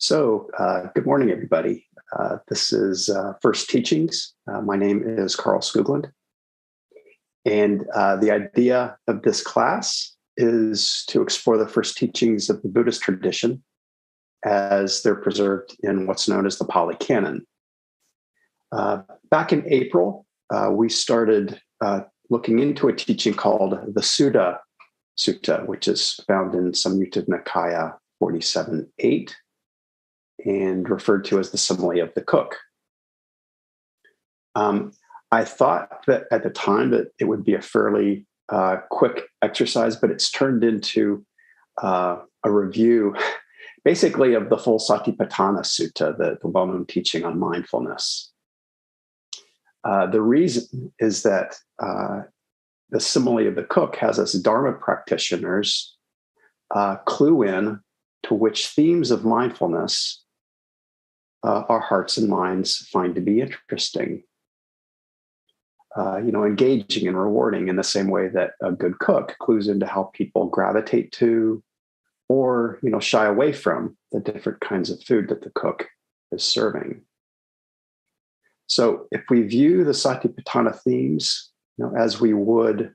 Good morning, everybody. This is First Teachings. My name is Carl Skooglund. And the idea of this class is to explore the first teachings of the Buddhist tradition as they're preserved in what's known as the Pali Canon. Back in April, we started looking into a teaching called the Sutta Sutta, which is found in Samyutta Nikaya 47.8. and referred to as the simile of the cook. I thought that at the time that it would be a fairly quick exercise, but it's turned into a review basically of the full Satipatthana Sutta, the well-known teaching on mindfulness. The reason is that the simile of the cook has us Dharma practitioners clue in to which themes of mindfulness our hearts and minds find to be interesting, engaging and rewarding in the same way that a good cook clues into how people gravitate to or, shy away from the different kinds of food that the cook is serving. So if we view the Satipatthana themes, as we would,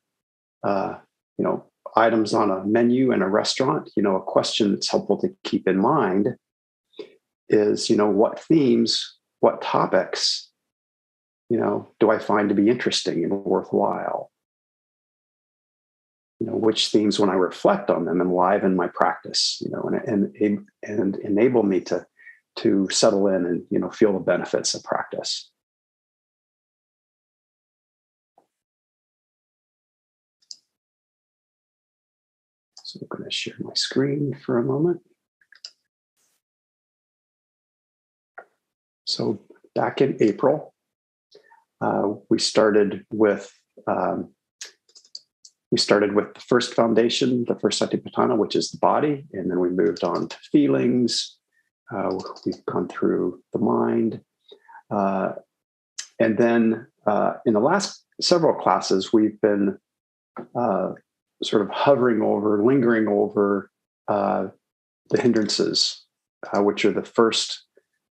items on a menu in a restaurant, a question that's helpful to keep in mind is, what themes, what topics, do I find to be interesting and worthwhile? Which themes, when I reflect on them, enliven my practice, and enable me to settle in and, feel the benefits of practice. So I'm going to share my screen for a moment. So back in April, we started with the first foundation, the first Satipatthana, which is the body, and then we moved on to feelings. We've gone through the mind, and then in the last several classes, we've been sort of lingering over the hindrances, which are the first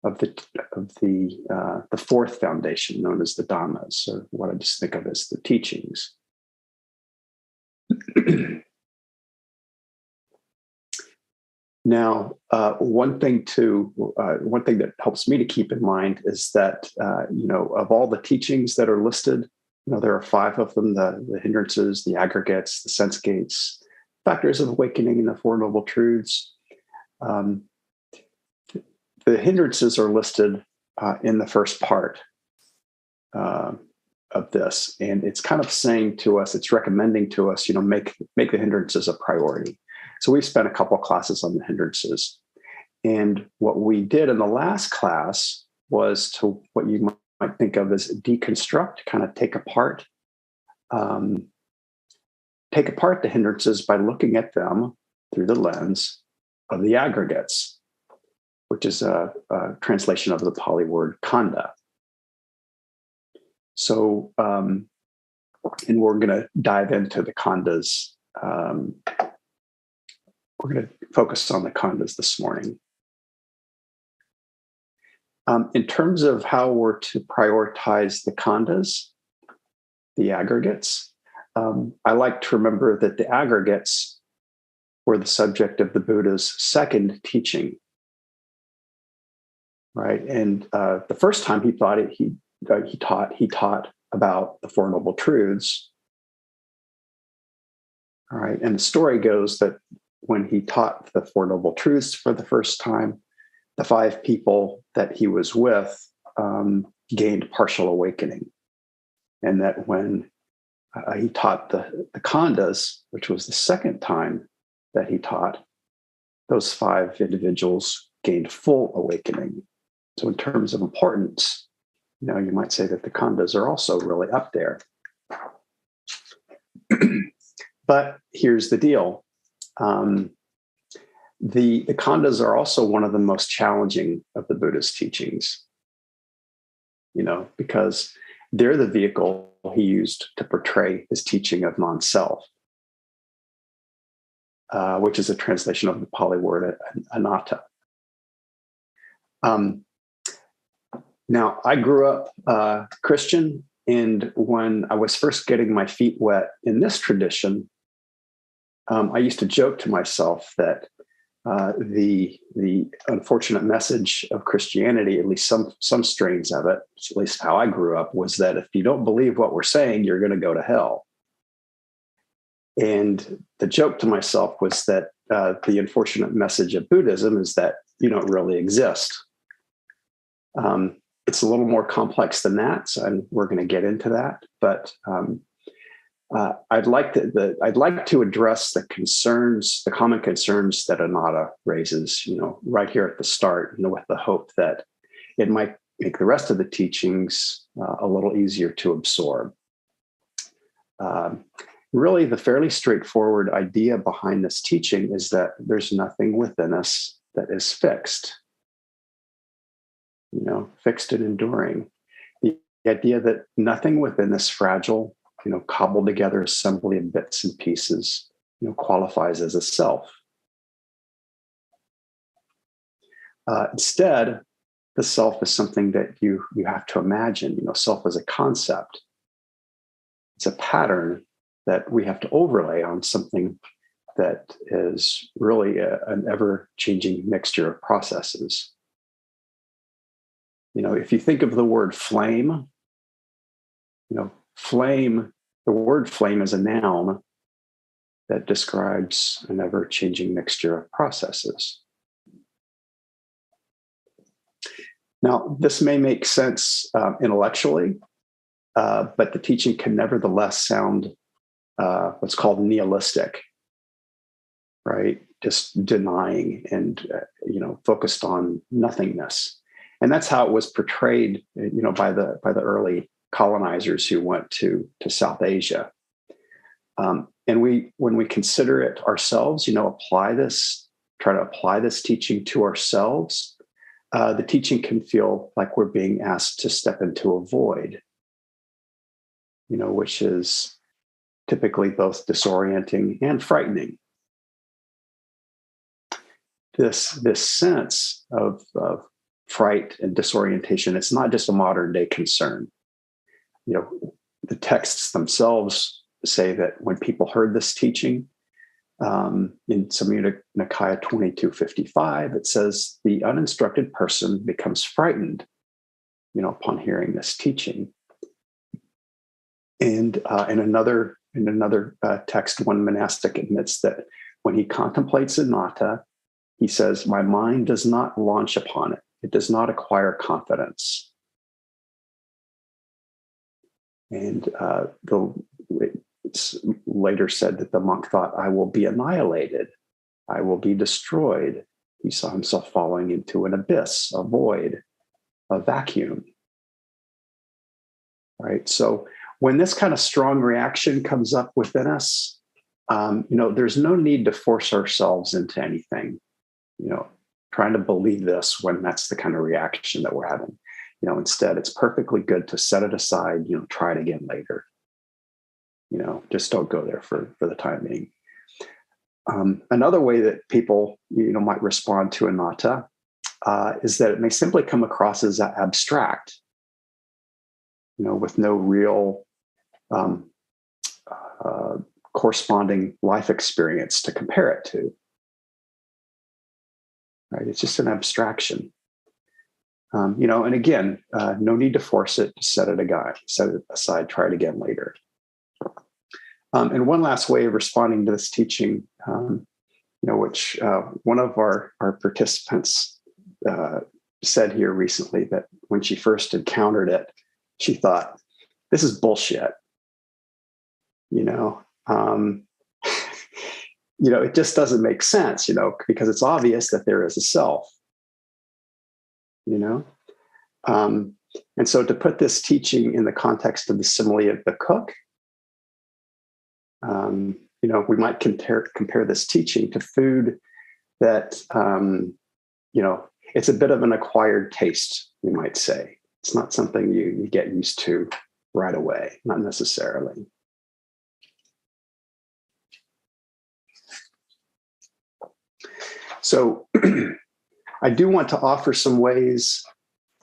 of the fourth foundation, known as the Dhammas, or what I just think of as the teachings. Now, one thing that helps me to keep in mind is that of all the teachings that are listed, there are 5 of them: the hindrances, the aggregates, the sense gates, factors of awakening, and the Four Noble Truths. The hindrances are listed in the first part of this, and it's kind of saying to us, it's recommending to us, make the hindrances a priority. So we've spent a couple of classes on the hindrances, and what we did in the last class was to what you might think of as deconstruct, kind of take apart the hindrances by looking at them through the lens of the aggregates, which is a translation of the Pali word khandha. So, and we're going to dive into the khandhas. We're going to focus on the khandhas this morning. In terms of how we're to prioritize the khandhas, the aggregates, I like to remember that the aggregates were the subject of the Buddha's second teaching. Right, and the first time he taught about the Four Noble Truths. All right, and the story goes that when he taught the Four Noble Truths for the first time, the 5 people that he was with gained partial awakening, and that when he taught the khandhas, which was the second time that he taught, those 5 individuals gained full awakening. So in terms of importance, you might say that the khandhas are also really up there. But here's the deal. The khandhas are also one of the most challenging of the Buddhist teachings, because they're the vehicle he used to portray his teaching of non-self, which is a translation of the Pali word anatta. Um, Now, I grew up Christian, and when I was first getting my feet wet in this tradition, I used to joke to myself that the unfortunate message of Christianity, at least some strains of it, at least how I grew up, was that if you don't believe what we're saying, you're going to go to hell. And the joke to myself was that the unfortunate message of Buddhism is that you don't really exist. It's a little more complex than that, so we're going to get into that. But I'd like to address the concerns, the common concerns that Anatta raises, right here at the start, with the hope that it might make the rest of the teachings a little easier to absorb. Really, the fairly straightforward idea behind this teaching is that there's nothing within us that is fixed. Fixed and enduring. The idea that nothing within this fragile, cobbled together assembly of bits and pieces, qualifies as a self. Instead, the self is something that you have to imagine. Self as a concept. It's a pattern that we have to overlay on something that is really an ever-changing mixture of processes. If you think of the word flame, the word flame is a noun that describes an ever-changing mixture of processes. Now, this may make sense intellectually, but the teaching can nevertheless sound what's called nihilistic, right? Just denying and, focused on nothingness. And that's how it was portrayed, by the early colonizers who went to South Asia. And when we consider it ourselves, try to apply this teaching to ourselves, the teaching can feel like we're being asked to step into a void, which is typically both disorienting and frightening. This sense of fright and disorientation, it's not just a modern day concern. The texts themselves say that when people heard this teaching, in Samyutta Nikaya 2255, it says the uninstructed person becomes frightened, upon hearing this teaching. And in another text, one monastic admits that when he contemplates anatta, he says, "My mind does not launch upon it. It does not acquire confidence." And it's later said that the monk thought, "I will be annihilated. I will be destroyed." He saw himself falling into an abyss, a void, a vacuum. Right? So when this kind of strong reaction comes up within us, there's no need to force ourselves into anything, trying to believe this when that's the kind of reaction that we're having. Instead, it's perfectly good to set it aside, try it again later. Just don't go there for the time being. Another way that people, might respond to anatta is that it may simply come across as abstract, with no real corresponding life experience to compare it to. Right? It's just an abstraction. And again, no need to force it, to set it aside, try it again later. And one last way of responding to this teaching, which one of our participants said here recently, that when she first encountered it, she thought, "This is bullshit." It just doesn't make sense, because it's obvious that there is a self. And so to put this teaching in the context of the simile of the cook, we might compare this teaching to food that, it's a bit of an acquired taste, you might say. It's not something you get used to right away, not necessarily. So I do want to offer some ways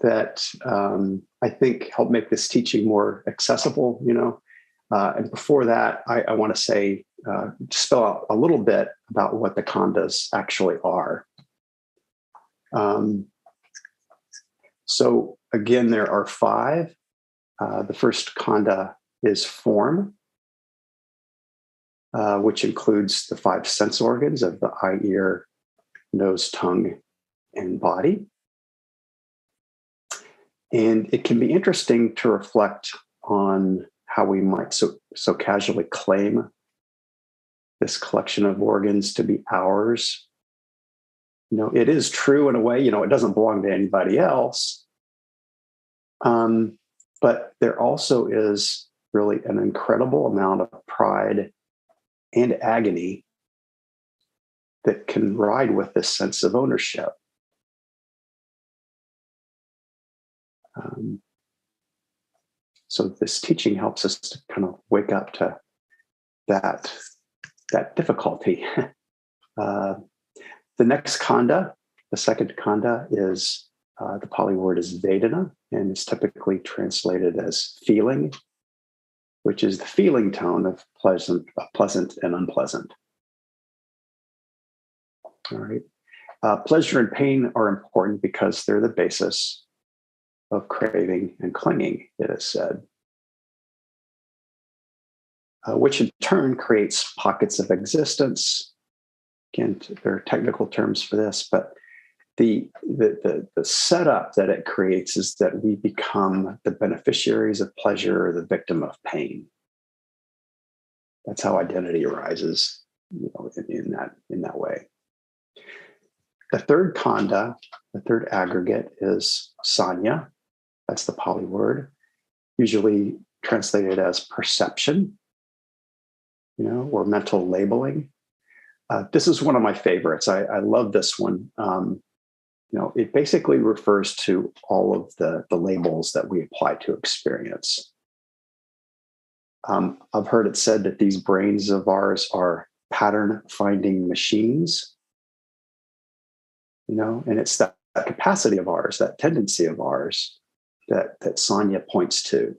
that I think help make this teaching more accessible, and before that, I want to say, spell out a little bit about what the khandas actually are. So again, there are 5. The first khanda is form, which includes the 5 sense organs of the eye, ear, nose, tongue, and body. And it can be interesting to reflect on how we might so casually claim this collection of organs to be ours. It is true in a way, it doesn't belong to anybody else. But there also is really an incredible amount of pride and agony that can ride with this sense of ownership. So this teaching helps us to kind of wake up to that difficulty. The next khanda, the second khanda, is the Pali word is Vedana, and is typically translated as feeling, which is the feeling tone of pleasant and unpleasant. All right. Pleasure and pain are important because they're the basis of craving and clinging, it is said, which in turn creates pockets of existence. Again, there are technical terms for this, but the setup that it creates is that we become the beneficiaries of pleasure or the victim of pain. That's how identity arises, in that way. The third khanda, the third aggregate, is sanya. That's the Pali word, usually translated as perception, or mental labeling. This is one of my favorites. I love this one. It basically refers to all of the labels that we apply to experience. I've heard it said that these brains of ours are pattern-finding machines, and it's that capacity of ours, that tendency of ours that Sanya points to,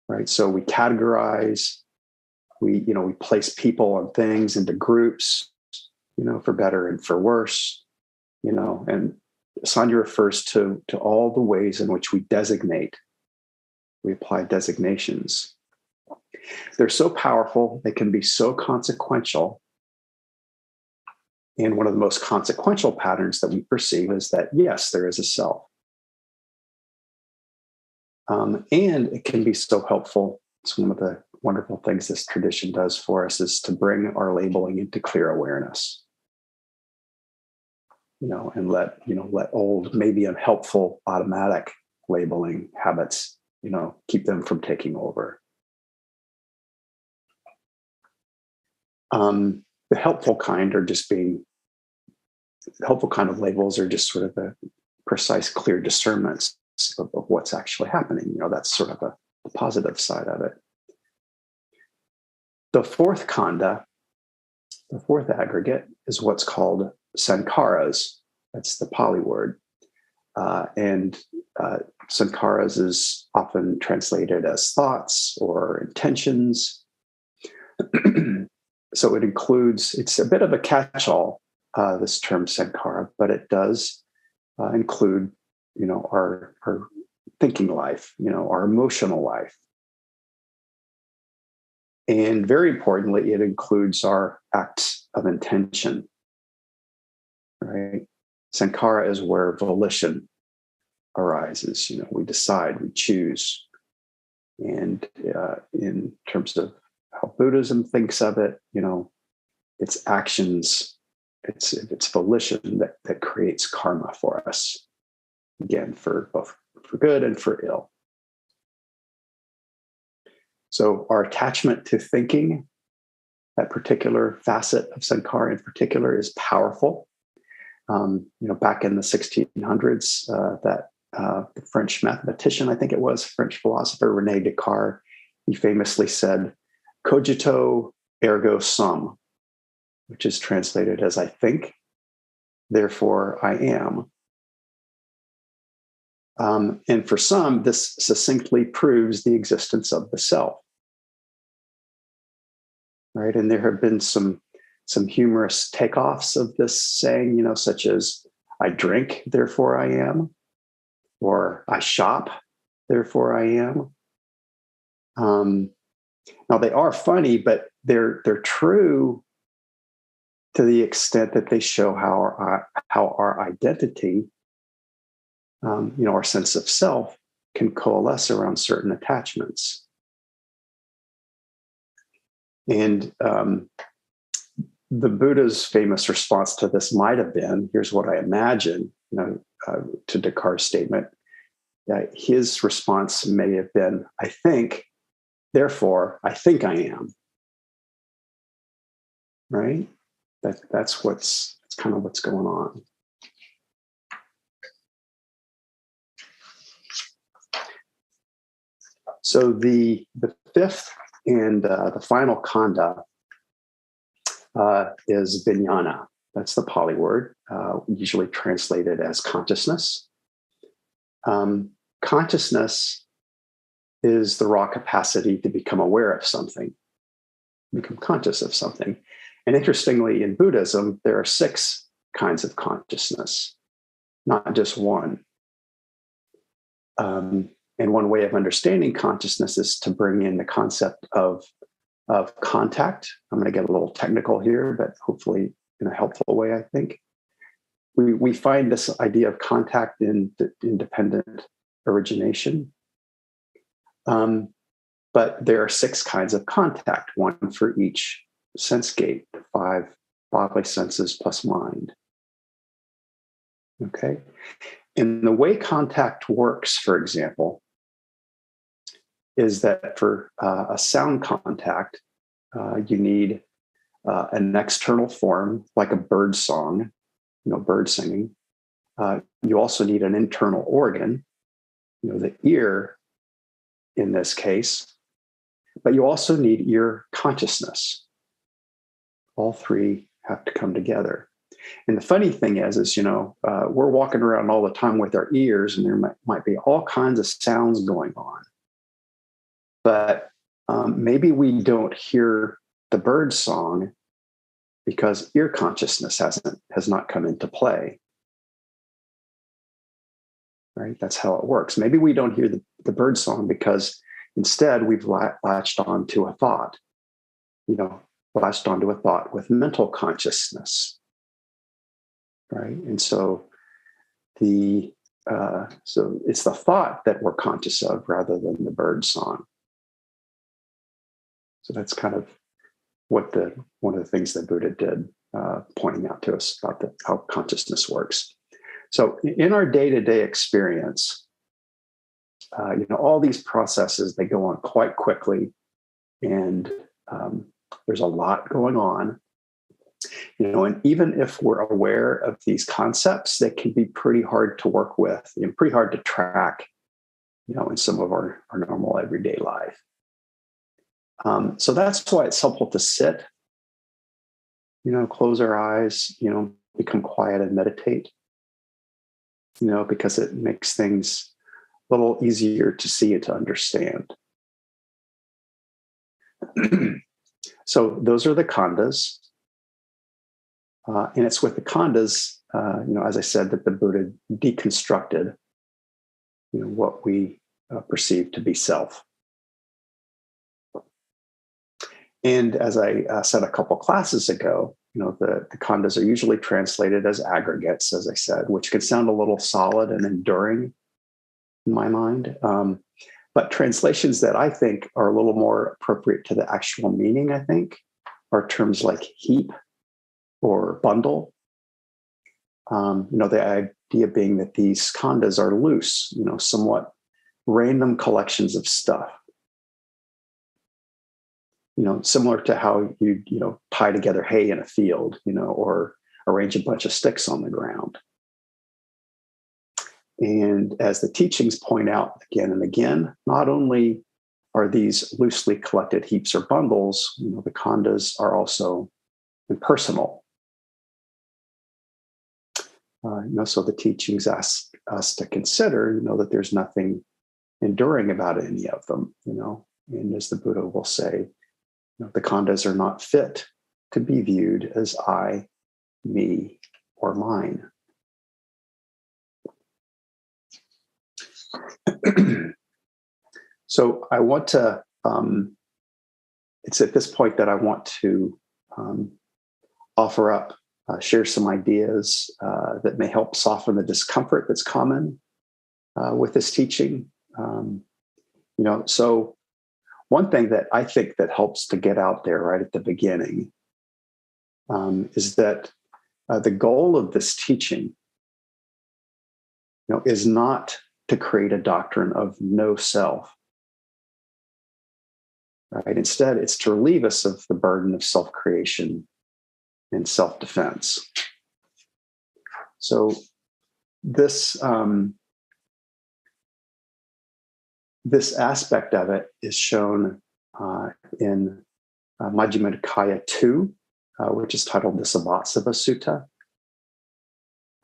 right? So we categorize, we place people and things into groups, for better and for worse, and Sanya refers to all the ways in which we designate. We apply designations. They're so powerful, they can be so consequential. And one of the most consequential patterns that we perceive is that, yes, there is a self. And it can be so helpful. It's one of the wonderful things this tradition does for us, is to bring our labeling into clear awareness. And let old, maybe unhelpful automatic labeling habits, keep them from taking over. The helpful kind of labels are just sort of the precise, clear discernments of what's actually happening. That's sort of the positive side of it. The fourth khanda, the fourth aggregate, is what's called sankharas. That's the Pali word. And sankharas is often translated as thoughts or intentions. So it includes, it's a bit of a catch-all, this term sankhara, but it does include, our thinking life, our emotional life. And very importantly, it includes our acts of intention, right? Sankhara is where volition arises. We decide, we choose. And in terms of how Buddhism thinks of it, it's actions, it's volition that creates karma for us. Again, for both for good and for ill. So our attachment to thinking, that particular facet of sankhara in particular, is powerful. Back in the 1600s, the French mathematician, I think it was, French philosopher René Descartes, he famously said, "Cogito ergo sum," which is translated as "I think, therefore I am. And for some, this succinctly proves the existence of the self. Right? And there have been some humorous takeoffs of this saying, such as I drink, therefore I am, or I shop, therefore I am. Now they are funny, but they're true to the extent that they show how our identity, our sense of self, can coalesce around certain attachments. And the Buddha's famous response to this might have been, here's what I imagine, to Descartes' statement. His response may have been, I think, therefore, I think I am. Right? That's kind of what's going on. So the fifth and the final khandha is vijnana. That's the Pali word, usually translated as consciousness. Consciousness is the raw capacity to become aware of something, become conscious of something. And interestingly, in Buddhism, there are 6 kinds of consciousness, not just one. And one way of understanding consciousness is to bring in the concept of contact. I'm going to get a little technical here, but hopefully in a helpful way, I think. We find this idea of contact in independent origination. But there are 6 kinds of contact, one for each sense gate, the 5 bodily senses plus mind. Okay? And the way contact works, for example, is that for a sound contact, you need an external form, like a bird song, bird singing. You also need an internal organ, the ear in this case, but you also need ear consciousness. All 3 have to come together. And the funny thing is we're walking around all the time with our ears, and there might be all kinds of sounds going on. But maybe we don't hear the bird song because ear consciousness has not come into play. Right? That's how it works. Maybe we don't hear the bird song because instead we've latched on to a thought, latched onto a thought with mental consciousness. Right? And so so it's the thought that we're conscious of rather than the bird song. So that's kind of what one of the things that Buddha did, pointing out to us about how consciousness works. So in our day-to-day experience, all these processes, they go on quite quickly, and there's a lot going on. And even if we're aware of these concepts, they can be pretty hard to work with and pretty hard to track, in some of our normal everyday life. So that's why it's helpful to sit, close our eyes, become quiet and meditate, because it makes things a little easier to see and to understand. So those are the khandhas. And it's with the khandhas, as I said, that the Buddha deconstructed, what we perceive to be self. And as I said a couple classes ago, the khandhas are usually translated as aggregates, as I said, which can sound a little solid and enduring in my mind. But translations that I think are a little more appropriate to the actual meaning, I think, are terms like heap or bundle. The idea being that these khandhas are loose, somewhat random collections of stuff. Similar to how you tie together hay in a field, or arrange a bunch of sticks on the ground. And as the teachings point out again and again, not only are these loosely collected heaps or bundles, the khandhas are also impersonal. So the teachings ask us to consider, that there's nothing enduring about any of them, and as the Buddha will say, the khandhas are not fit to be viewed as I, me, or mine. So I want to, it's at this point that I want to offer up, share some ideas that may help soften the discomfort that's common with this teaching. So one thing that I think that helps to get out there right at the beginning is that the goal of this teaching, is not to create a doctrine of no self. Right? Instead, it's to relieve us of the burden of self-creation and self-defense. So this aspect of it is shown in Majjhima Nikaya 2, which is titled the Sabbatsava Sutta.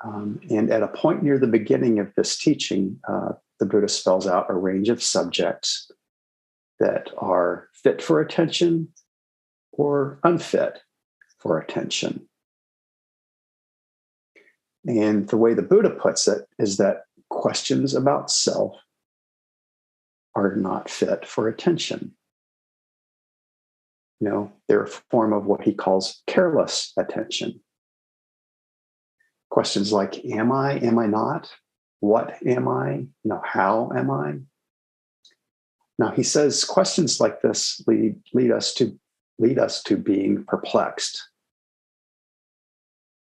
And at a point near the beginning of this teaching, the Buddha spells out a range of subjects that are fit for attention or unfit for attention. And the way the Buddha puts it is that questions about self are not fit for attention. They're a form of what he calls careless attention. Questions like, am I not? What am I? How am I? Now, he says questions like this lead us to being perplexed.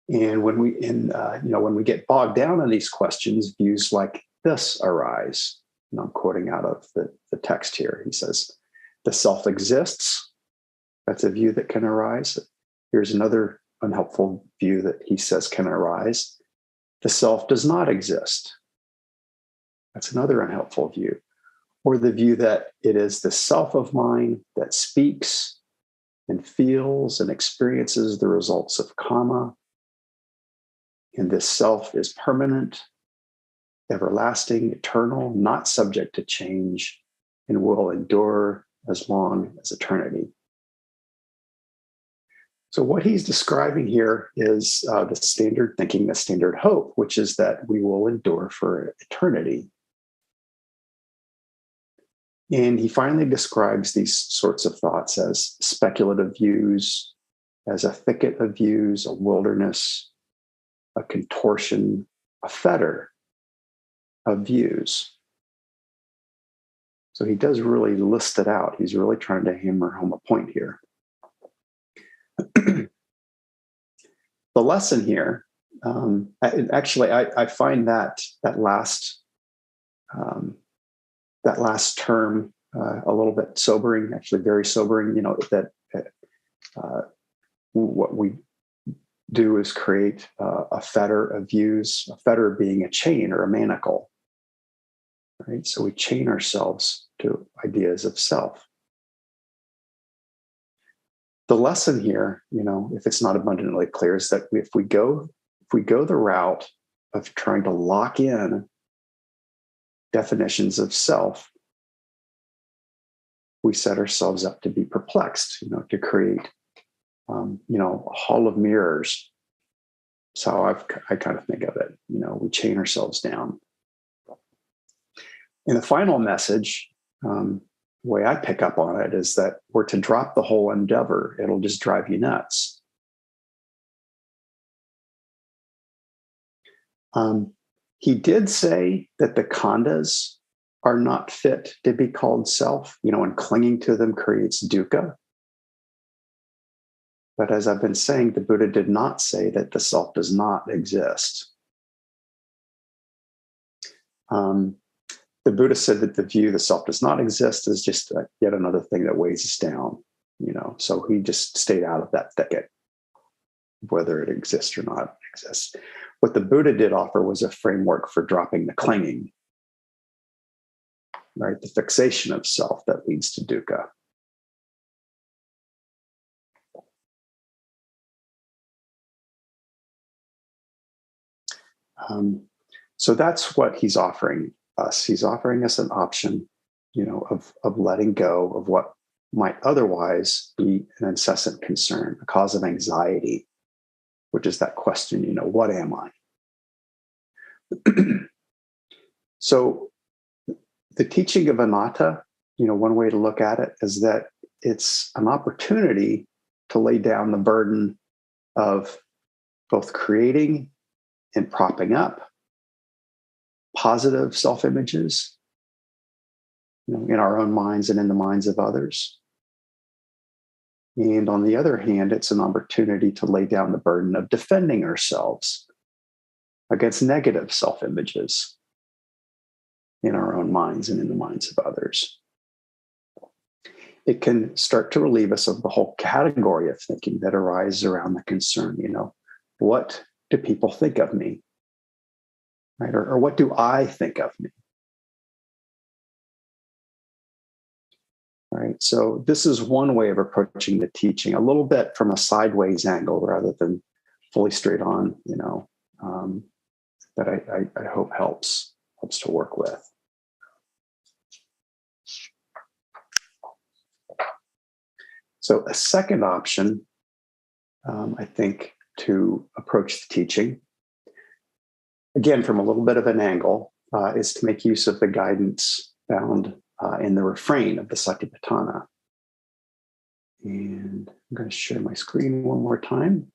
And when we get bogged down in these questions, views like this arise. And I'm quoting out of the text here. He says, the self exists. That's a view that can arise. Here's another unhelpful view that he says can arise. The self does not exist. That's another unhelpful view. Or the view that it is the self of mine that speaks and feels and experiences the results of karma. And this self is permanent, everlasting, eternal, not subject to change, and will endure as long as eternity. So what he's describing here is the standard thinking, the standard hope, which is that we will endure for eternity. And he finally describes these sorts of thoughts as speculative views, as a thicket of views, a wilderness, a contortion, a fetter of views. So he does really list it out. He's really trying to hammer home a point here. The lesson here, I find that last term a little bit sobering, actually very sobering. That what we do is create a fetter of views, a fetter being a chain or a manacle. Right? So we chain ourselves to ideas of self. The lesson here, if it's not abundantly clear, is that if we go the route of trying to lock in definitions of self, we set ourselves up to be perplexed, to create, a hall of mirrors. That's how I kind of think of it. We chain ourselves down. And the final message, the way I pick up on it, is that we're to drop the whole endeavor. It'll just drive you nuts. He did say that the khandhas are not fit to be called self, and clinging to them creates dukkha. But as I've been saying, the Buddha did not say that the self does not exist. The Buddha said that the view the self does not exist is just yet another thing that weighs us down, so he just stayed out of that thicket, whether it exists or not exists. What the Buddha did offer was a framework for dropping the clinging, right? The fixation of self that leads to dukkha. So that's what he's offering us. He's offering us an option, of letting go of what might otherwise be an incessant concern, a cause of anxiety, which is that question, what am I? So the teaching of anatta, one way to look at it is that it's an opportunity to lay down the burden of both creating and propping up positive self-images, in our own minds and in the minds of others. And on the other hand, it's an opportunity to lay down the burden of defending ourselves against negative self-images in our own minds and in the minds of others. It can start to relieve us of the whole category of thinking that arises around the concern, what do people think of me? Right? Or what do I think of me? Right. So this is one way of approaching the teaching, a little bit from a sideways angle rather than fully straight on, that I hope helps to work with. So a second option, I think, to approach the teaching, again, from a little bit of an angle, is to make use of the guidance found in the refrain of the Satipatthana. And I'm going to share my screen one more time.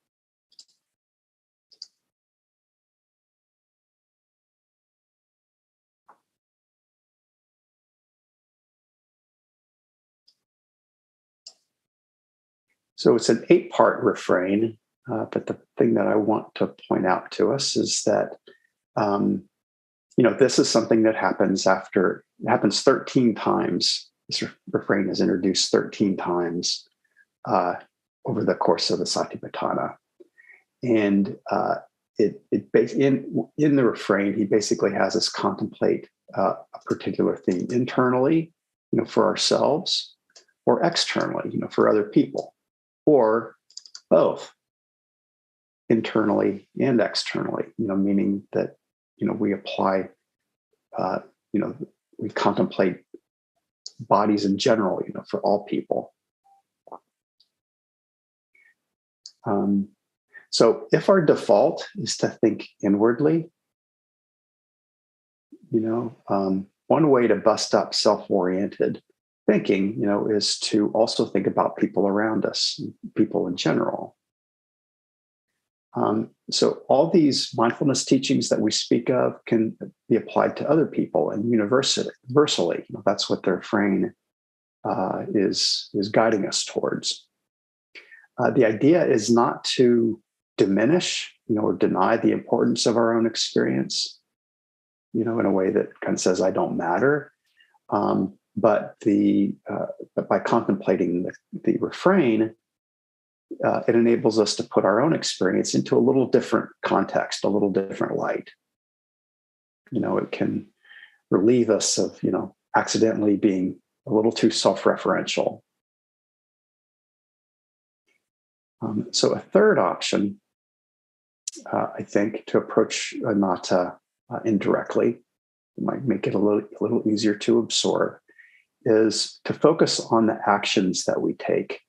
So it's an 8-part refrain, but the thing that I want to point out to us is that, this is something that happens 13 times. This refrain is introduced 13 times over the course of the Satipatthana. And in the refrain, he basically has us contemplate a particular theme internally, for ourselves, or externally, for other people, or both internally and externally, meaning that, we apply, we contemplate bodies in general, for all people. So if our default is to think inwardly, one way to bust up self-oriented thinking, is to also think about people around us, people in general. So all these mindfulness teachings that we speak of can be applied to other people and universally. That's what the refrain is guiding us towards. The idea is not to diminish, or deny the importance of our own experience, in a way that kind of says, I don't matter. But by contemplating the refrain, it enables us to put our own experience into a little different context, a little different light. It can relieve us of, accidentally being a little too self-referential. So a third option, I think, to approach anatta indirectly, it might make it a little easier to absorb, is to focus on the actions that we take,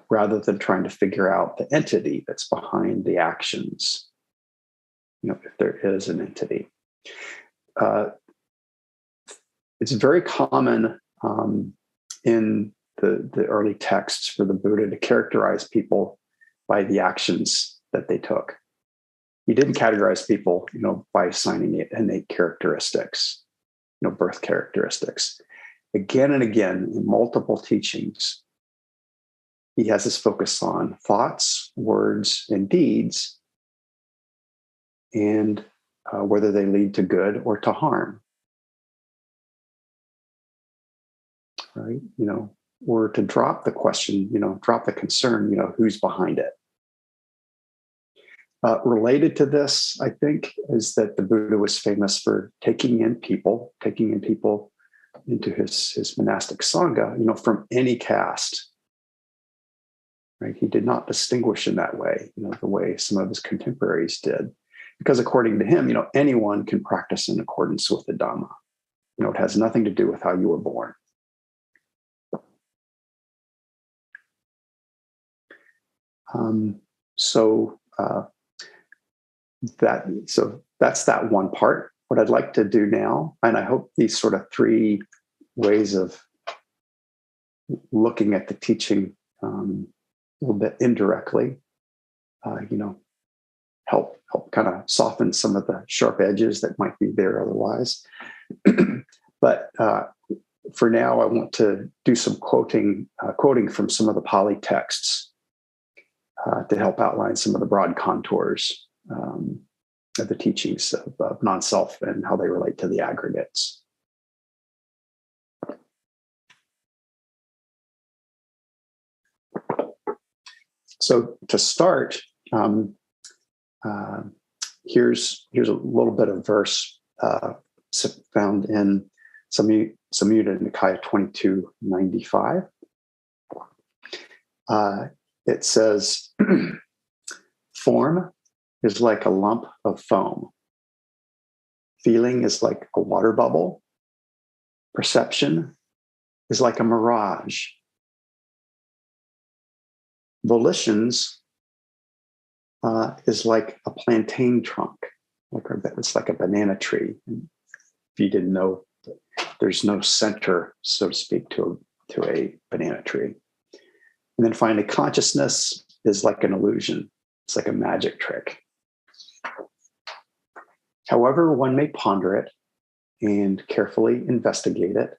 rather than trying to figure out the entity that's behind the actions, if there is an entity. It's very common in the early texts for the Buddha to characterize people by the actions that they took. He didn't categorize people, by assigning innate characteristics, birth characteristics. Again and again, in multiple teachings, he has this focus on thoughts, words, and deeds, and whether they lead to good or to harm. Right? Or to drop the question, drop the concern, who's behind it. Related to this, I think, is that the Buddha was famous for taking in people into his monastic sangha, from any caste. Right? He did not distinguish in that way, the way some of his contemporaries did. because according to him, anyone can practice in accordance with the Dhamma. It has nothing to do with how you were born. So that's that one part. What I'd like to do now, and I hope these sort of three ways of looking at the teaching a little bit indirectly, help kind of soften some of the sharp edges that might be there otherwise. But for now, I want to do some quoting from some of the Pali texts to help outline some of the broad contours of the teachings of non-self and how they relate to the aggregates. So to start, here's a little bit of verse found in Samyutta Nikaya 2295. It says, form is like a lump of foam. Feeling is like a water bubble. Perception is like a mirage. Volitions is like a plantain trunk. It's like a banana tree. If you didn't know, there's no center, so to speak, to a banana tree. And then finally, consciousness is like an illusion. It's like a magic trick. However one may ponder it and carefully investigate it,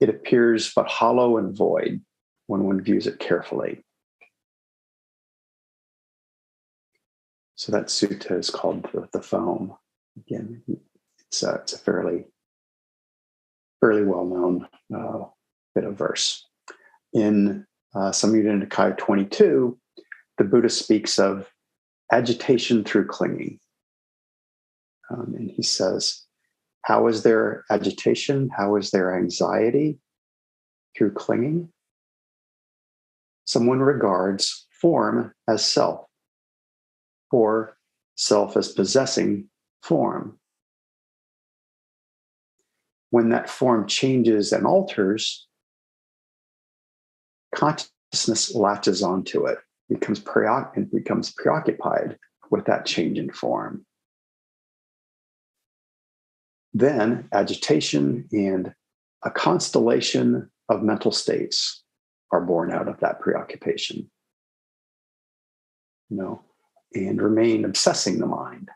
it appears but hollow and void when one views it carefully. So that sutta is called the foam. Again, it's a fairly well-known bit of verse. In Samyutta Nikaya 22, the Buddha speaks of agitation through clinging. And he says, how is there agitation? How is there anxiety through clinging? Someone regards form as self, or self as possessing form. When that form changes and alters, consciousness latches onto it, becomes preoccupied with that change in form. Then agitation and a constellation of mental states are born out of that preoccupation, and remain obsessing the mind.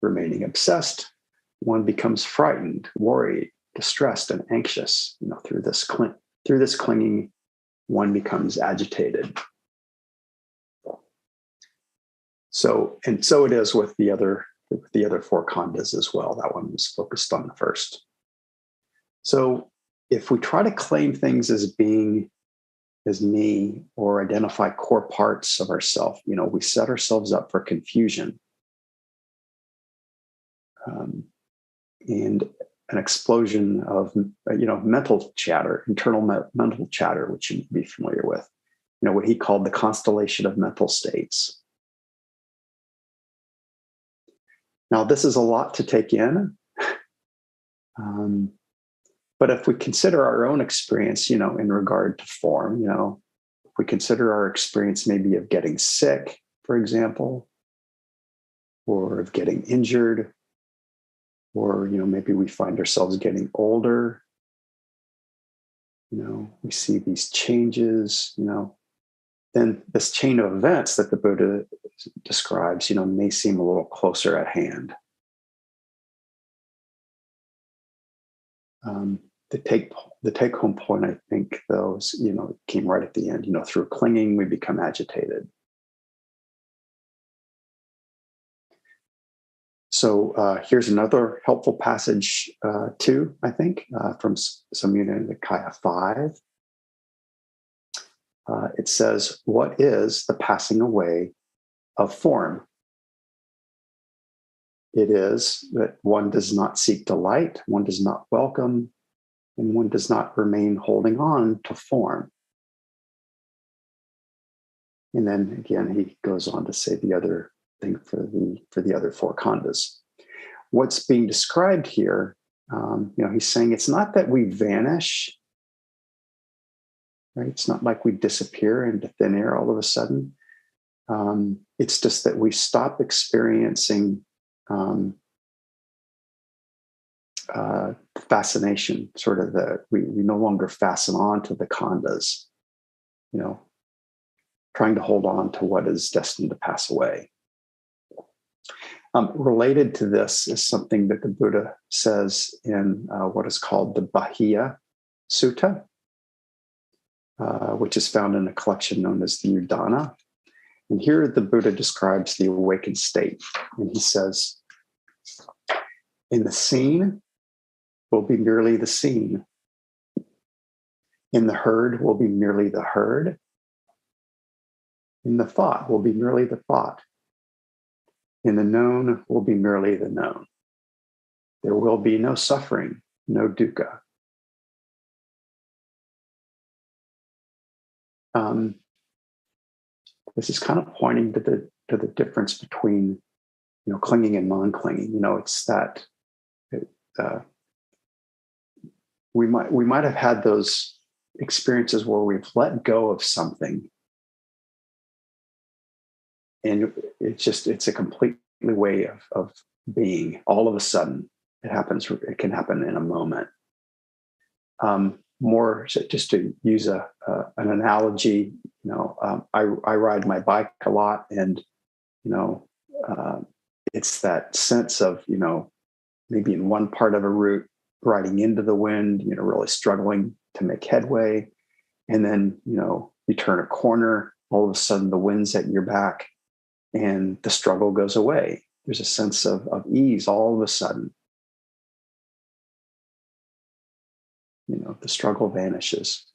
Remaining obsessed, one becomes frightened, worried, distressed, and anxious. Through this clinging, one becomes agitated. So it is with the other four khandhas as well. That one was focused on the first. So if we try to claim things as being as me or identify core parts of ourselves, we set ourselves up for confusion and an explosion of mental chatter, internal mental chatter, which you may be familiar with. What he called the constellation of mental states. Now, this is a lot to take in. But if we consider our own experience, in regard to form, if we consider our experience maybe of getting sick, for example, or of getting injured, or, maybe we find ourselves getting older, we see these changes, then this chain of events that the Buddha describes, may seem a little closer at hand. The take home point, I think, though, is, it came right at the end. Through clinging, we become agitated. So here's another helpful passage too, I think, from Samyutta Nikaya 5. It says, "What is the passing away of form? It is that one does not seek delight, one does not welcome, and one does not remain holding on to form." And then again, he goes on to say the other thing for the other four khandhas. What's being described here, he's saying it's not that we vanish, right? It's not like we disappear into thin air all of a sudden. It's just that we stop experiencing fascination, sort of we no longer fasten on to the khandhas, trying to hold on to what is destined to pass away. Related to this is something that the Buddha says in what is called the Bahia Sutta, which is found in a collection known as the Udana. And here the Buddha describes the awakened state. And he says, in the seen will be merely the seen. In the heard will be merely the heard. In the thought will be merely the thought. In the known will be merely the known. There will be no suffering, no dukkha. This is kind of pointing to the difference between, clinging and non-clinging. It's that we might have had those experiences where we've let go of something, and it's a complete way of being. All of a sudden, it can happen in a moment. More just to use an analogy, I ride my bike a lot, and it's that sense of maybe in one part of a route riding into the wind, really struggling to make headway, and then you turn a corner, all of a sudden the wind's at your back, and the struggle goes away. There's a sense of ease all of a sudden. The struggle vanishes.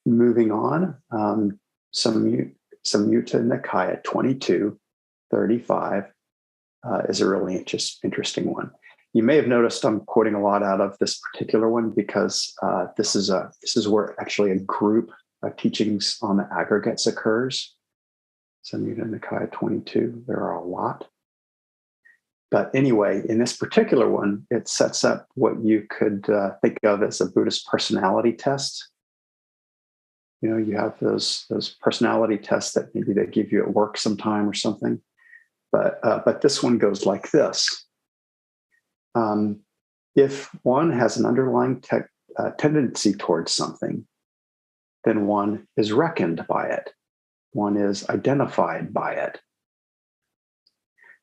Moving on, Samyutta Nikaya 2235 is a really interesting one. You may have noticed I'm quoting a lot out of this particular one because this is where actually a group of teachings on the aggregates occurs. Samyutta Nikaya 22. There are a lot. But anyway, in this particular one, it sets up what you could think of as a Buddhist personality test. You have those personality tests that maybe they give you at work sometime or something. But this one goes like this. If one has an underlying tendency towards something, then one is reckoned by it. One is identified by it.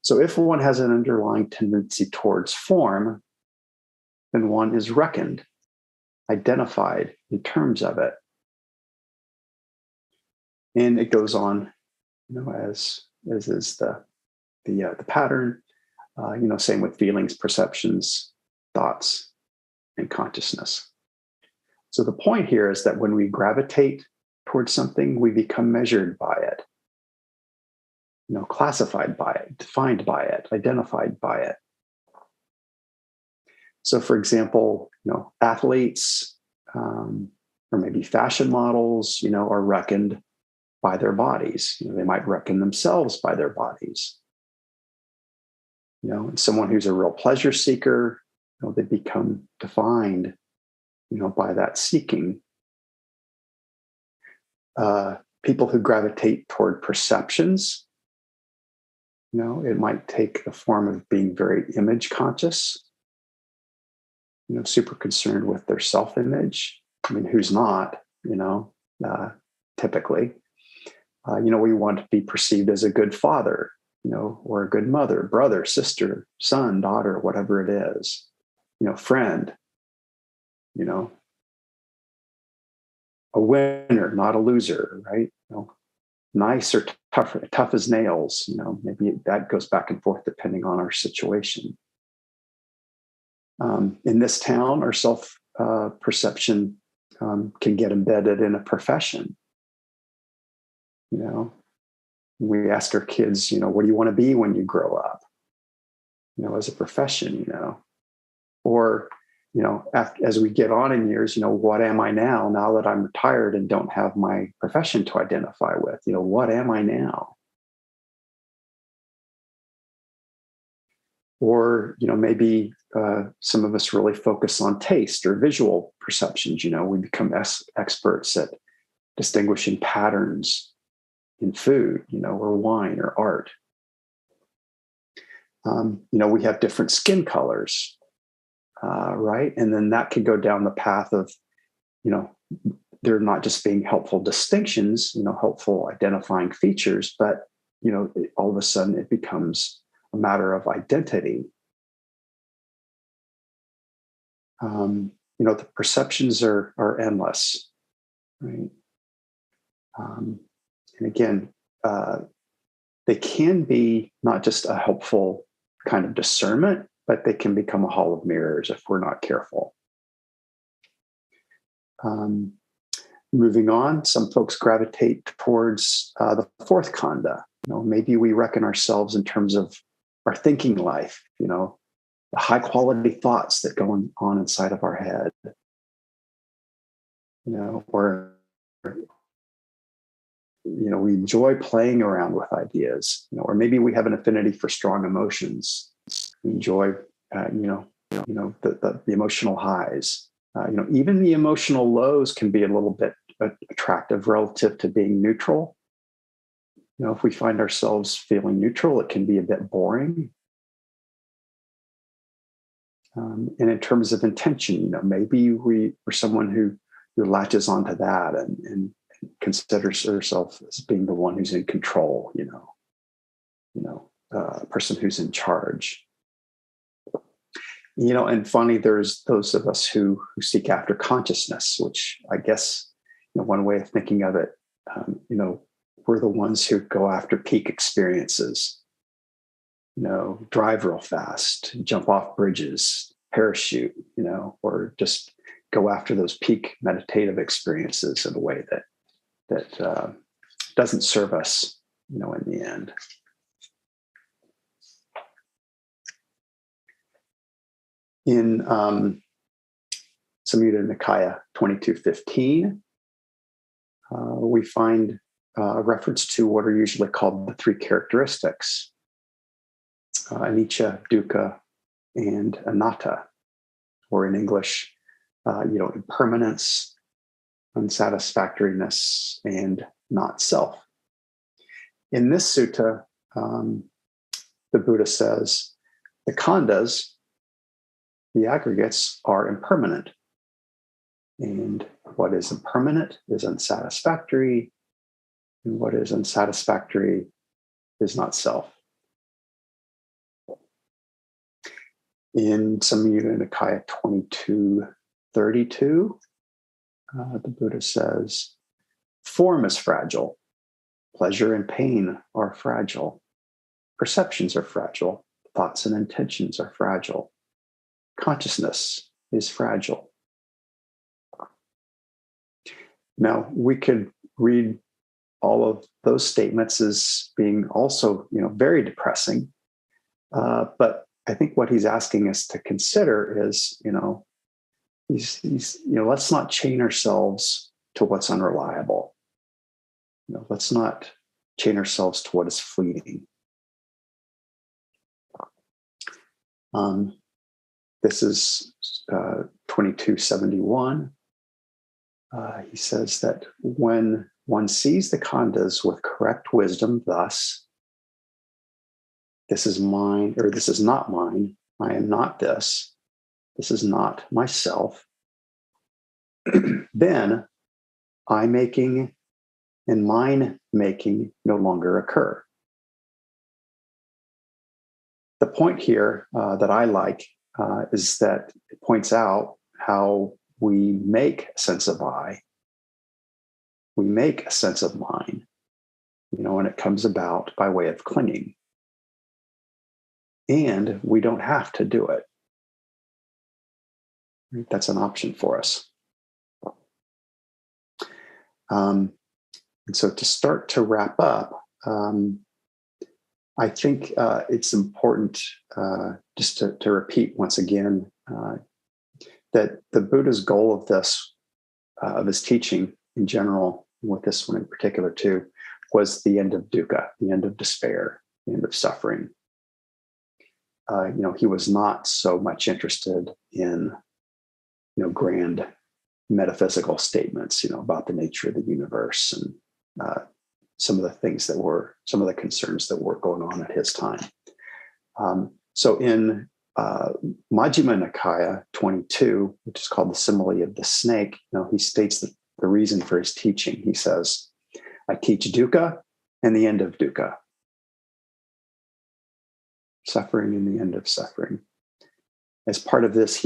So if one has an underlying tendency towards form, then one is reckoned, identified in terms of it. And it goes on, as is the pattern, same with feelings, perceptions, thoughts, and consciousness. So the point here is that when we gravitate towards something, we become measured by it. Classified by it, defined by it, identified by it. So, for example, athletes or maybe fashion models, are reckoned by their bodies. They might reckon themselves by their bodies. And someone who's a real pleasure seeker, they become defined, by that seeking. People who gravitate toward perceptions, it might take the form of being very image conscious, super concerned with their self-image. I mean, who's not, typically. We want to be perceived as a good father, or a good mother, brother, sister, son, daughter, whatever it is, friend, a winner, not a loser, right? Nice or tough as nails, maybe that goes back and forth depending on our situation. In this town, our self-perception can get embedded in a profession. We ask our kids, what do you want to be when you grow up? As a profession, or as we get on in years, what am I now that I'm retired and don't have my profession to identify with? What am I now? Or, maybe some of us really focus on taste or visual perceptions. We become experts at distinguishing patterns in food, or wine or art. We have different skin colors, right? And then that can go down the path of, they're not just being helpful distinctions, helpful identifying features, but, all of a sudden it becomes a matter of identity. The perceptions are endless, right? And again, they can be not just a helpful kind of discernment, but they can become a hall of mirrors if we're not careful. Moving on, some folks gravitate towards the fourth khanda. Maybe we reckon ourselves in terms of our thinking life, the high quality thoughts that go on inside of our head, or we enjoy playing around with ideas, or maybe we have an affinity for strong emotions. We enjoy, the emotional highs. Even the emotional lows can be a little bit attractive relative to being neutral. If we find ourselves feeling neutral, it can be a bit boring. And in terms of intention, maybe we're someone who latches onto that and considers herself as being the one who's in control, a person who's in charge. And finally, there's those of us who seek after consciousness, which I guess, one way of thinking of it, we're the ones who go after peak experiences, drive real fast, jump off bridges, parachute, or just go after those peak meditative experiences in a way that doesn't serve us, in the end. In Samyutta Nikaya 2215, we find a reference to what are usually called the three characteristics, anicca, dukkha, and anatta, or in English, impermanence, unsatisfactoriness, and not self. In this sutta, the Buddha says the khandhas, the aggregates, are impermanent. And what is impermanent is unsatisfactory, and what is unsatisfactory is not self. In Samyutta Nikaya 2232, the Buddha says, form is fragile, pleasure and pain are fragile, perceptions are fragile, thoughts and intentions are fragile, consciousness is fragile. Now, we could read all of those statements as being also, very depressing. But I think what he's asking us to consider is, let's not chain ourselves to what's unreliable. Let's not chain ourselves to what is fleeting. This is 2271. He says that when one sees the khandhas with correct wisdom, thus, this is mine, or this is not mine, I am not this is not myself, then I making and mine making no longer occur. The point here that I like is that it points out how we make a sense of I, we make a sense of mine, and it comes about by way of clinging. And we don't have to do it. That's an option for us. And so to start to wrap up, I think it's important just to repeat once again that the Buddha's goal of this, of his teaching in general, with this one in particular too, was the end of dukkha, the end of despair, the end of suffering. He was not so much interested in, grand metaphysical statements, about the nature of the universe and some of the concerns that were going on at his time. So in Majjhima Nikaya 22, which is called the simile of the snake, he states the reason for his teaching. He says, I teach dukkha and the end of dukkha. Suffering and the end of suffering. As part of this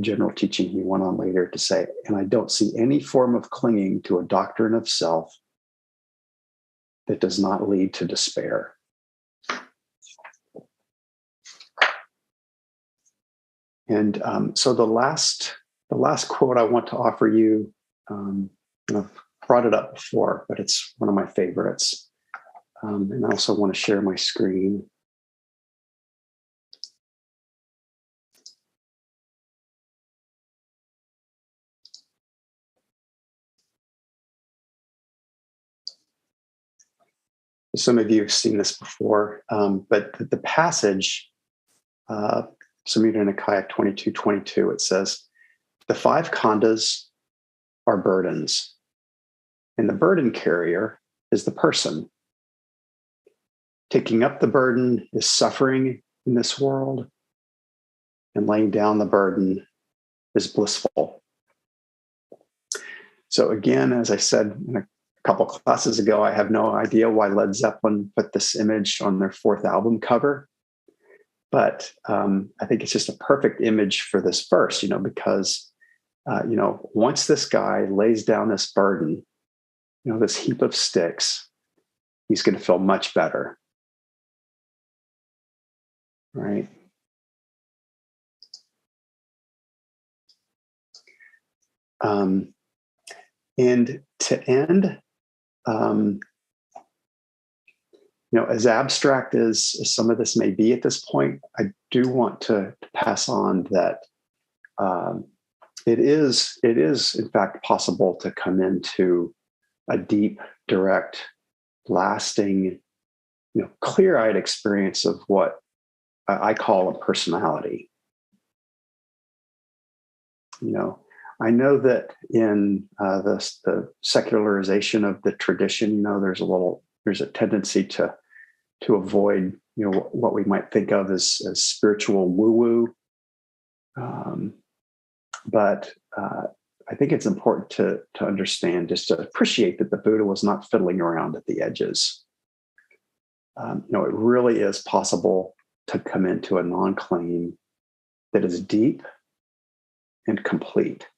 general teaching, he went on later to say, and I don't see any form of clinging to a doctrine of self that does not lead to despair. And so the last quote I want to offer you, I've brought it up before, but it's one of my favorites. And I also want to share my screen. Some of you have seen this before, but the passage, Samyutta Nikaya 22:22, it says, the five khandhas are burdens, and the burden carrier is the person. Taking up the burden is suffering in this world, and laying down the burden is blissful. So again, as I said in a couple classes ago, I have no idea why Led Zeppelin put this image on their fourth album cover. But I think it's just a perfect image for this verse, because, once this guy lays down this burden, this heap of sticks, he's going to feel much better. Right? And to end, as abstract as some of this may be at this point, I do want to pass on that it is in fact possible to come into a deep, direct, lasting, clear-eyed experience of what I call a personality. I know that in the secularization of the tradition, there's a tendency to avoid, what we might think of as spiritual woo-woo. But I think it's important to understand, just to appreciate that the Buddha was not fiddling around at the edges. It really is possible to come into a non-claim that is deep and complete.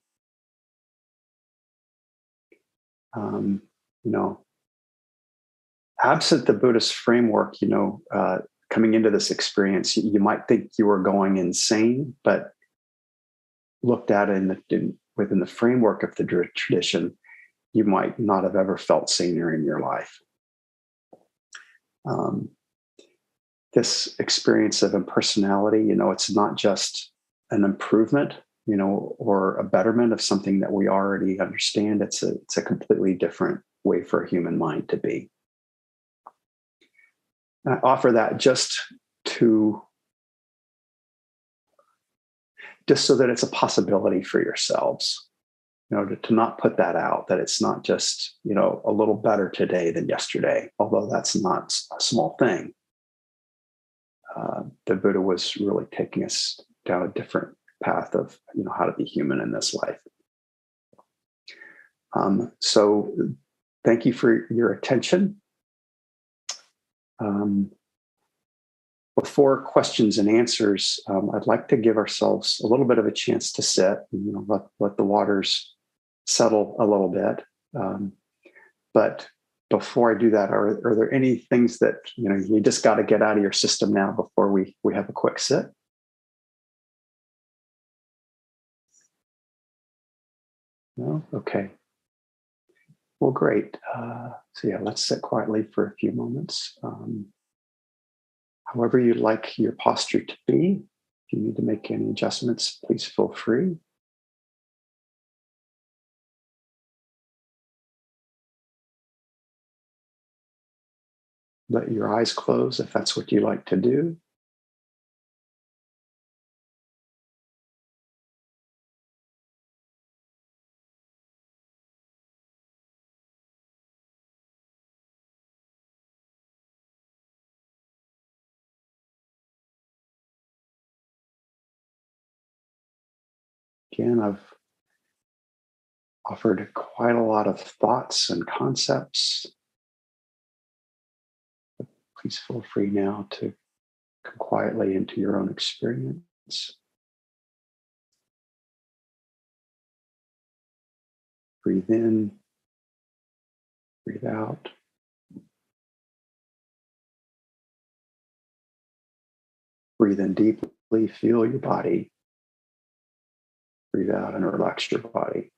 Absent the Buddhist framework, coming into this experience, you might think you were going insane, but looked at it within the framework of the tradition, you might not have ever felt saner in your life. This experience of impersonality, it's not just an improvement, or a betterment of something that we already understand. It's a completely different way for a human mind to be. I offer that just so that it's a possibility for yourselves, to not put that out, that it's not just, a little better today than yesterday, although that's not a small thing. The Buddha was really taking us down a different path of, how to be human in this life. So thank you for your attention. Before questions and answers, I'd like to give ourselves a little bit of a chance to sit, and, let the waters settle a little bit. But before I do that, are there any things that you just got to get out of your system now before we have a quick sit? No? Okay. Well, great. So yeah, let's sit quietly for a few moments. However you'd like your posture to be. If you need to make any adjustments, please feel free. Let your eyes close if that's what you like to do. Again, I've offered quite a lot of thoughts and concepts. Please feel free now to come quietly into your own experience. Breathe in, breathe out. Breathe in deeply, feel your body. Breathe out and relax your body.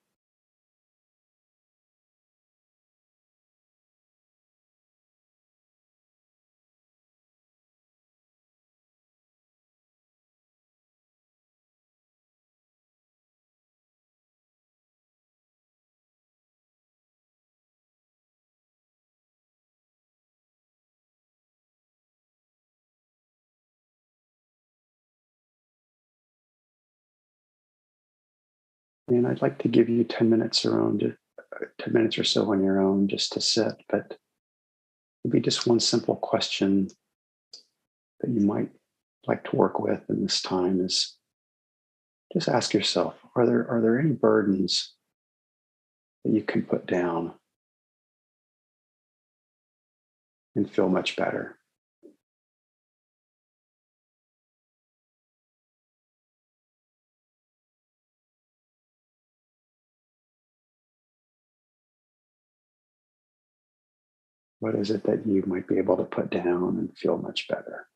And I'd like to give you 10 minutes around, 10 minutes or so on your own just to sit, but maybe just one simple question that you might like to work with in this time is just ask yourself, are there any burdens that you can put down and feel much better? What is it that you might be able to put down and feel much better?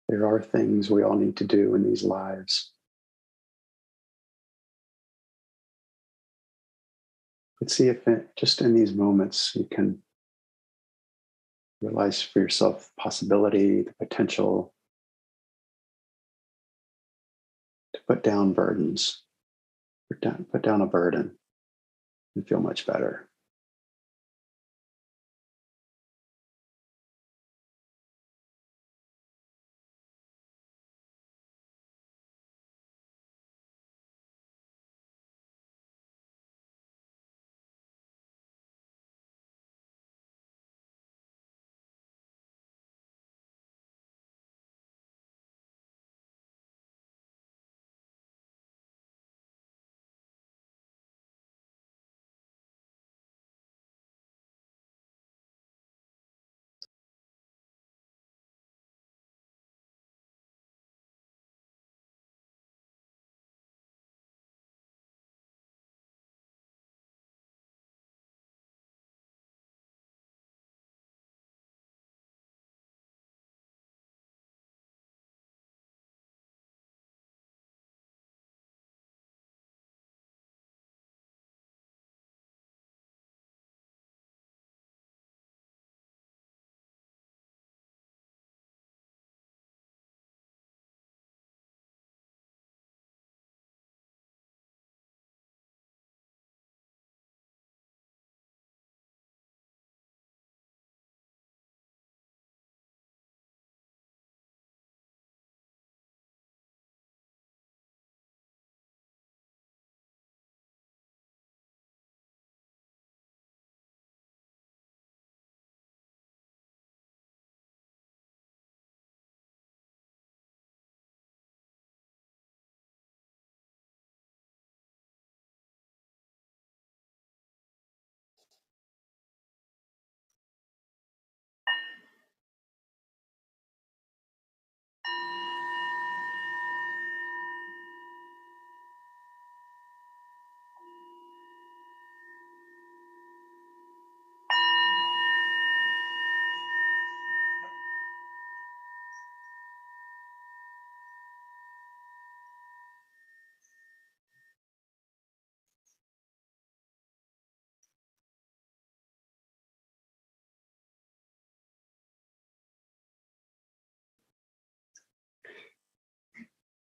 There are things we all need to do in these lives. But see if just in these moments you can realize for yourself the possibility, the potential to put down burdens, put down a burden and feel much better.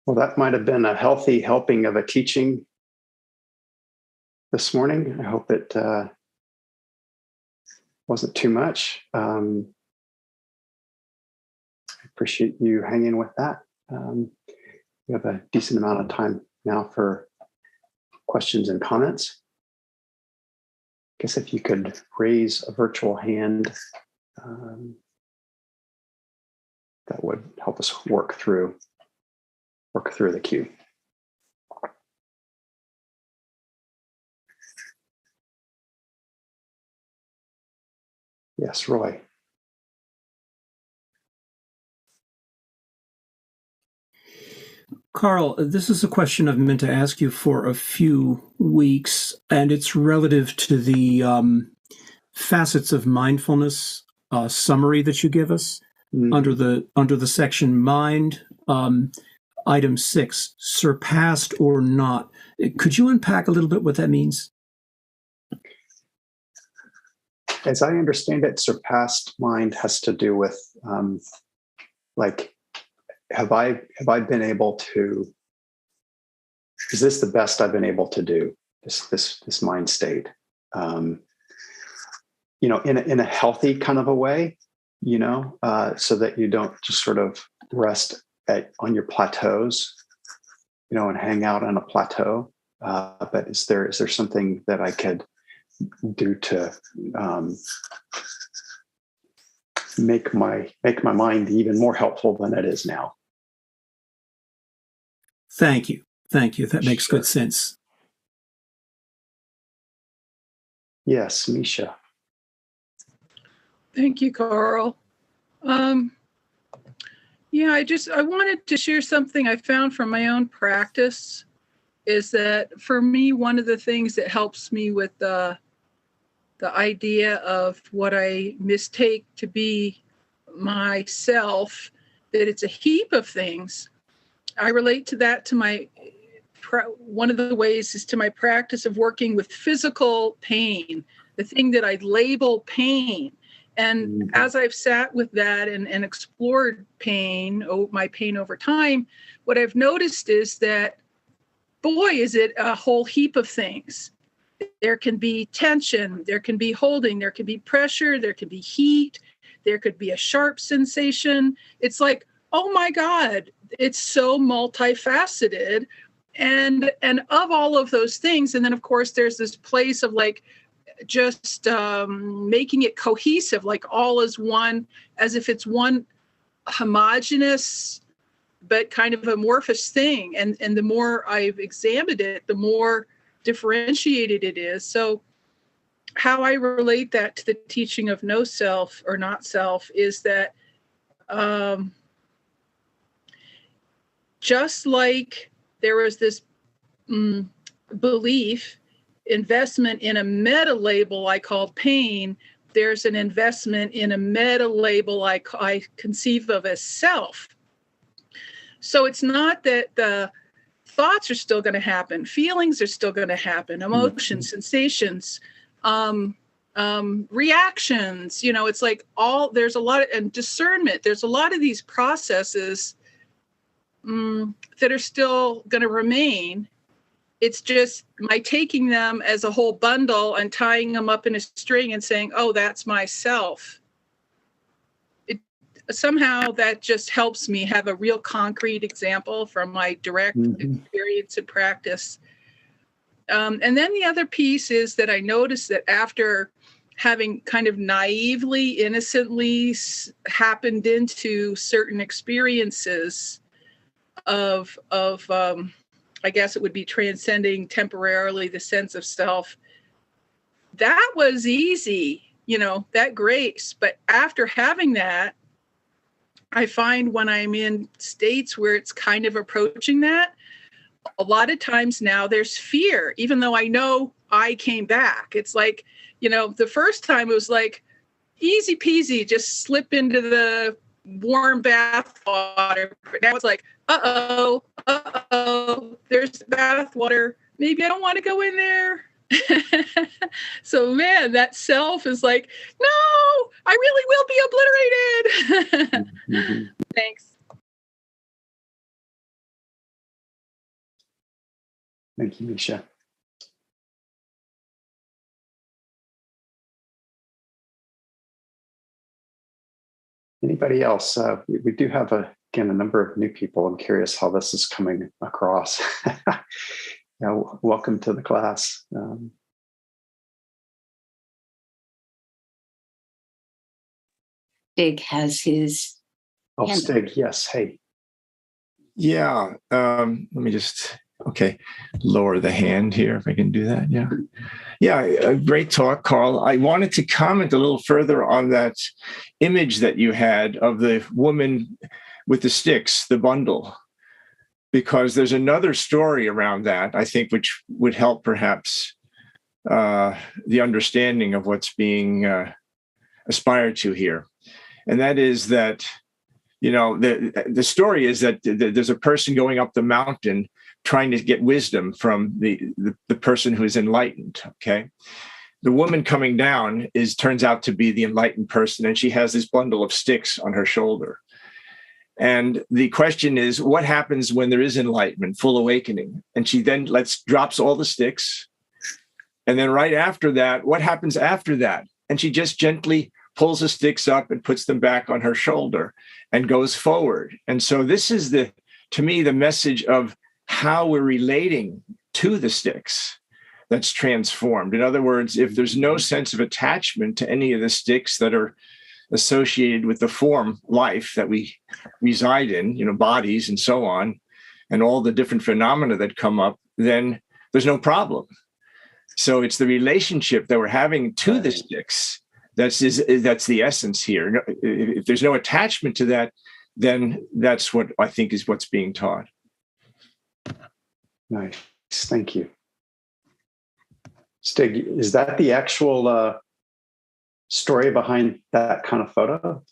Well, that might have been a healthy helping of a teaching this morning. I hope it wasn't too much. I appreciate you hanging with that. We have a decent amount of time now for questions and comments. I guess if you could raise a virtual hand, that would help us work through the queue. Yes, Roy. Carl, this is a question I've meant to ask you for a few weeks, and it's relative to the facets of mindfulness summary that you give us under the section Mind, item 6, surpassed or not. Could you unpack a little bit what that means? As I understand it, surpassed mind has to do with like, have I been able to? Is this the best I've been able to do? This mind state, in a healthy kind of a way, so that you don't just sort of rest on your plateaus, and hang out on a plateau. But is there something that I could do to make my mind even more helpful than it is now? Thank you. That makes good sense. Yes, Misha. Thank you, Carl. I wanted to share something I found from my own practice, is that for me, one of the things that helps me with the idea of what I mistake to be myself that it's a heap of things. I relate to that to one of the ways is to my practice of working with physical pain, the thing that I label pain. And as I've sat with that and explored my pain over time, what I've noticed is that, boy, is it a whole heap of things. There can be tension, there can be holding, there can be pressure, there can be heat, there could be a sharp sensation. It's like, oh my God, it's so multifaceted. And of all of those things, and then of course there's this place of like just making it cohesive, like all is one, as if it's one homogeneous but kind of amorphous thing. And the more I've examined it, the more differentiated it is. So how I relate that to the teaching of no self or not self is that just like there was this belief, investment in a meta label I call pain, there's an investment in a meta label I conceive of as self. So it's not that the thoughts are still going to happen, feelings are still going to happen, emotions, sensations, reactions, it's like there's a lot of, and discernment, there's a lot of these processes that are still going to remain. It's just my taking them as a whole bundle and tying them up in a string and saying, oh, that's myself. Somehow that just helps me have a real concrete example from my direct experience and practice. And then the other piece is that I noticed that after having kind of naively, innocently happened into certain experiences of I guess it would be transcending temporarily the sense of self, that was easy, that grace. But after having that, I find when I'm in states where it's kind of approaching that, a lot of times now there's fear, even though I know I came back. It's like, the first time it was like easy peasy, just slip into the warm bath water. But now it's like, uh-oh, there's bath water. Maybe I don't want to go in there. So, man, that self is like, no, I really will be obliterated. Thanks. Thank you, Misha. Anybody else? We do have, again, a number of new people. I'm curious how this is coming across. Welcome to the class. Stig has his hand. Stig, yes. Hey. Yeah. Let me just, lower the hand here if I can do that. Yeah. Yeah. Great talk, Carl. I wanted to comment a little further on that image that you had of the woman with the sticks, the bundle, because there's another story around that, I think, which would help perhaps the understanding of what's being aspired to here. And that is that, the story is that there's a person going up the mountain trying to get wisdom from the person who is enlightened, okay? The woman coming down turns out to be the enlightened person, and she has this bundle of sticks on her shoulder. And the question is, what happens when there is enlightenment, full awakening? And she then drops all the sticks. And then right after that, what happens after that? And she just gently pulls the sticks up and puts them back on her shoulder and goes forward. And so this is to me, the message of how we're relating to the sticks that's transformed. In other words, if there's no sense of attachment to any of the sticks that are associated with the form life that we reside in, bodies and so on, and all the different phenomena that come up, then there's no problem. So it's the relationship that we're having to the sticks that's the essence here. If there's no attachment to that, then that's what I think is what's being taught. Nice. Thank you. Stig, is that the actual story behind that kind of photo?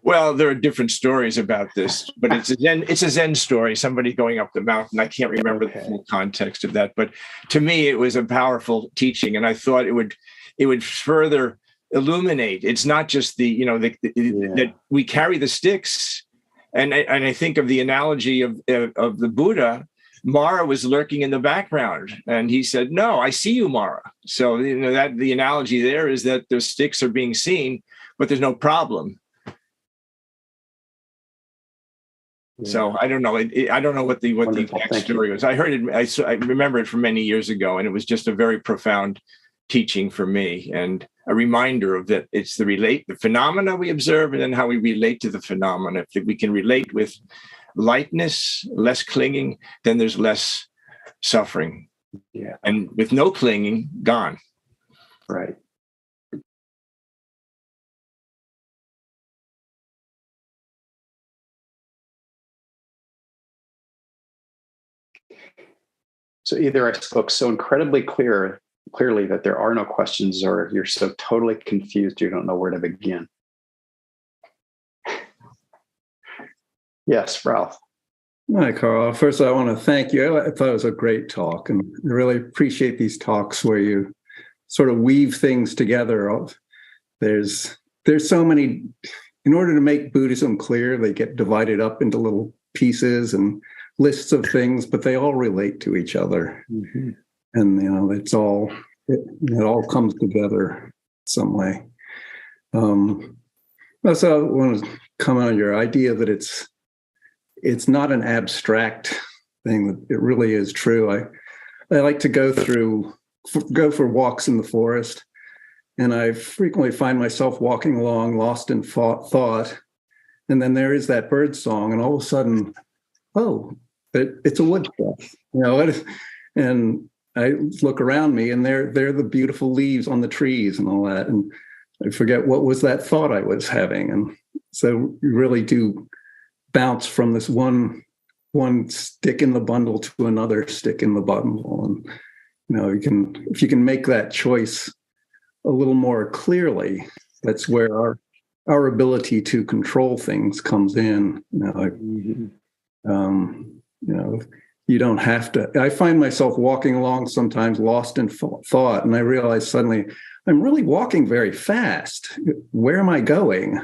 Well, there are different stories about this, but it's a Zen story, somebody going up the mountain. I can't remember the full context of that, but to me, it was a powerful teaching, and I thought it would further illuminate. It's not just that we carry the sticks, and I think of the analogy of the Buddha. Mara was lurking in the background, and he said, "No, I see you, Mara." So that the analogy there is that the sticks are being seen, but there's no problem. So I don't know. I don't know what the exact story was. I heard it. I remember it from many years ago, and it was just a very profound teaching for me, and a reminder of that. It's the phenomena we observe, and then how we relate to the phenomena. If we can relate with lightness, less clinging, then there's less suffering. Yeah, and with no clinging, gone. Right. So either I spoke so incredibly clearly that there are no questions, or you're so totally confused you don't know where to begin. Yes, Ralph. Hi, Carl. First, I want to thank you. I thought it was a great talk, and I really appreciate these talks where you sort of weave things together. There's so many. In order to make Buddhism clear, they get divided up into little pieces and lists of things, but they all relate to each other. Mm-hmm. And it all comes together some way. Also, I want to comment on your idea that it's not an abstract thing, that it really is true. I like to go for walks in the forest, and I frequently find myself walking along lost in thought, and then there is that bird song, and all of a sudden, it's a woodchuck, and I look around me, and they're the beautiful leaves on the trees and all that, and I forget what was that thought I was having. And so you really do bounce from this one stick in the bundle to another stick in the bundle, and if you can make that choice a little more clearly, that's where our ability to control things comes in. You don't have to. I find myself walking along sometimes lost in thought, and I realize suddenly I'm really walking very fast. Where am I going?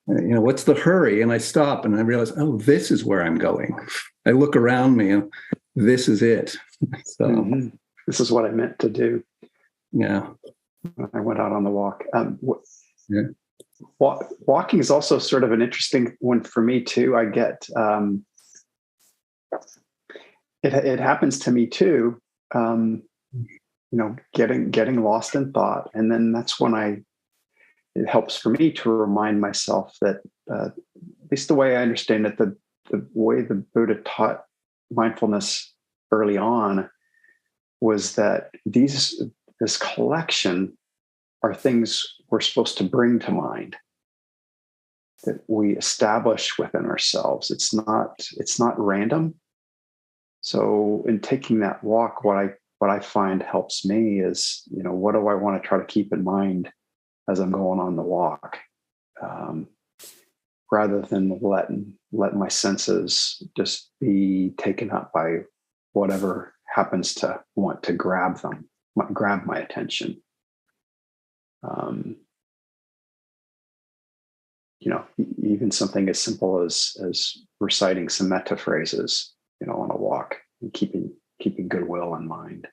What's the hurry? And I stop and I realize, this is where I'm going. I look around me and this is it. So this is what I meant to do. Yeah. I went out on the walk. Walking is also sort of an interesting one for me too. I get, it happens to me too. Getting lost in thought. And then that's when it helps for me to remind myself that, at least the way I understand it, the way the Buddha taught mindfulness early on was that this collection are things we're supposed to bring to mind, that we establish within ourselves. It's not random. So in taking that walk, what I find helps me is, what do I want to try to keep in mind as I'm going on the walk, rather than let my senses just be taken up by whatever happens to want to grab my attention. Even something as simple as reciting some metta phrases, on a walk, and keeping goodwill in mind.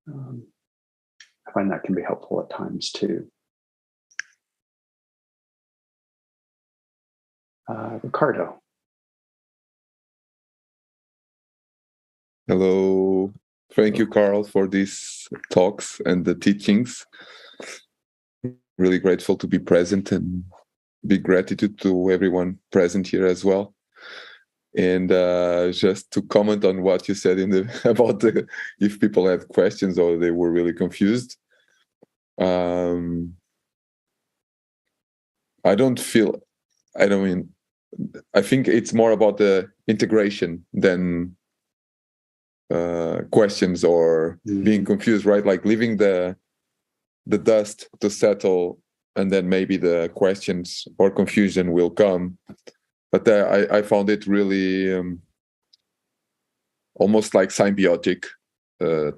I find that can be helpful at times too. Ricardo. Hello. Thank you, Carl, for these talks and the teachings. Really grateful to be present, and big gratitude to everyone present here as well. And just to comment on what you said about if people had questions or they were really confused. I think it's more about the integration than questions or being confused, right? Like leaving the dust to settle and then maybe the questions or confusion will come. But I found it really almost like symbiotic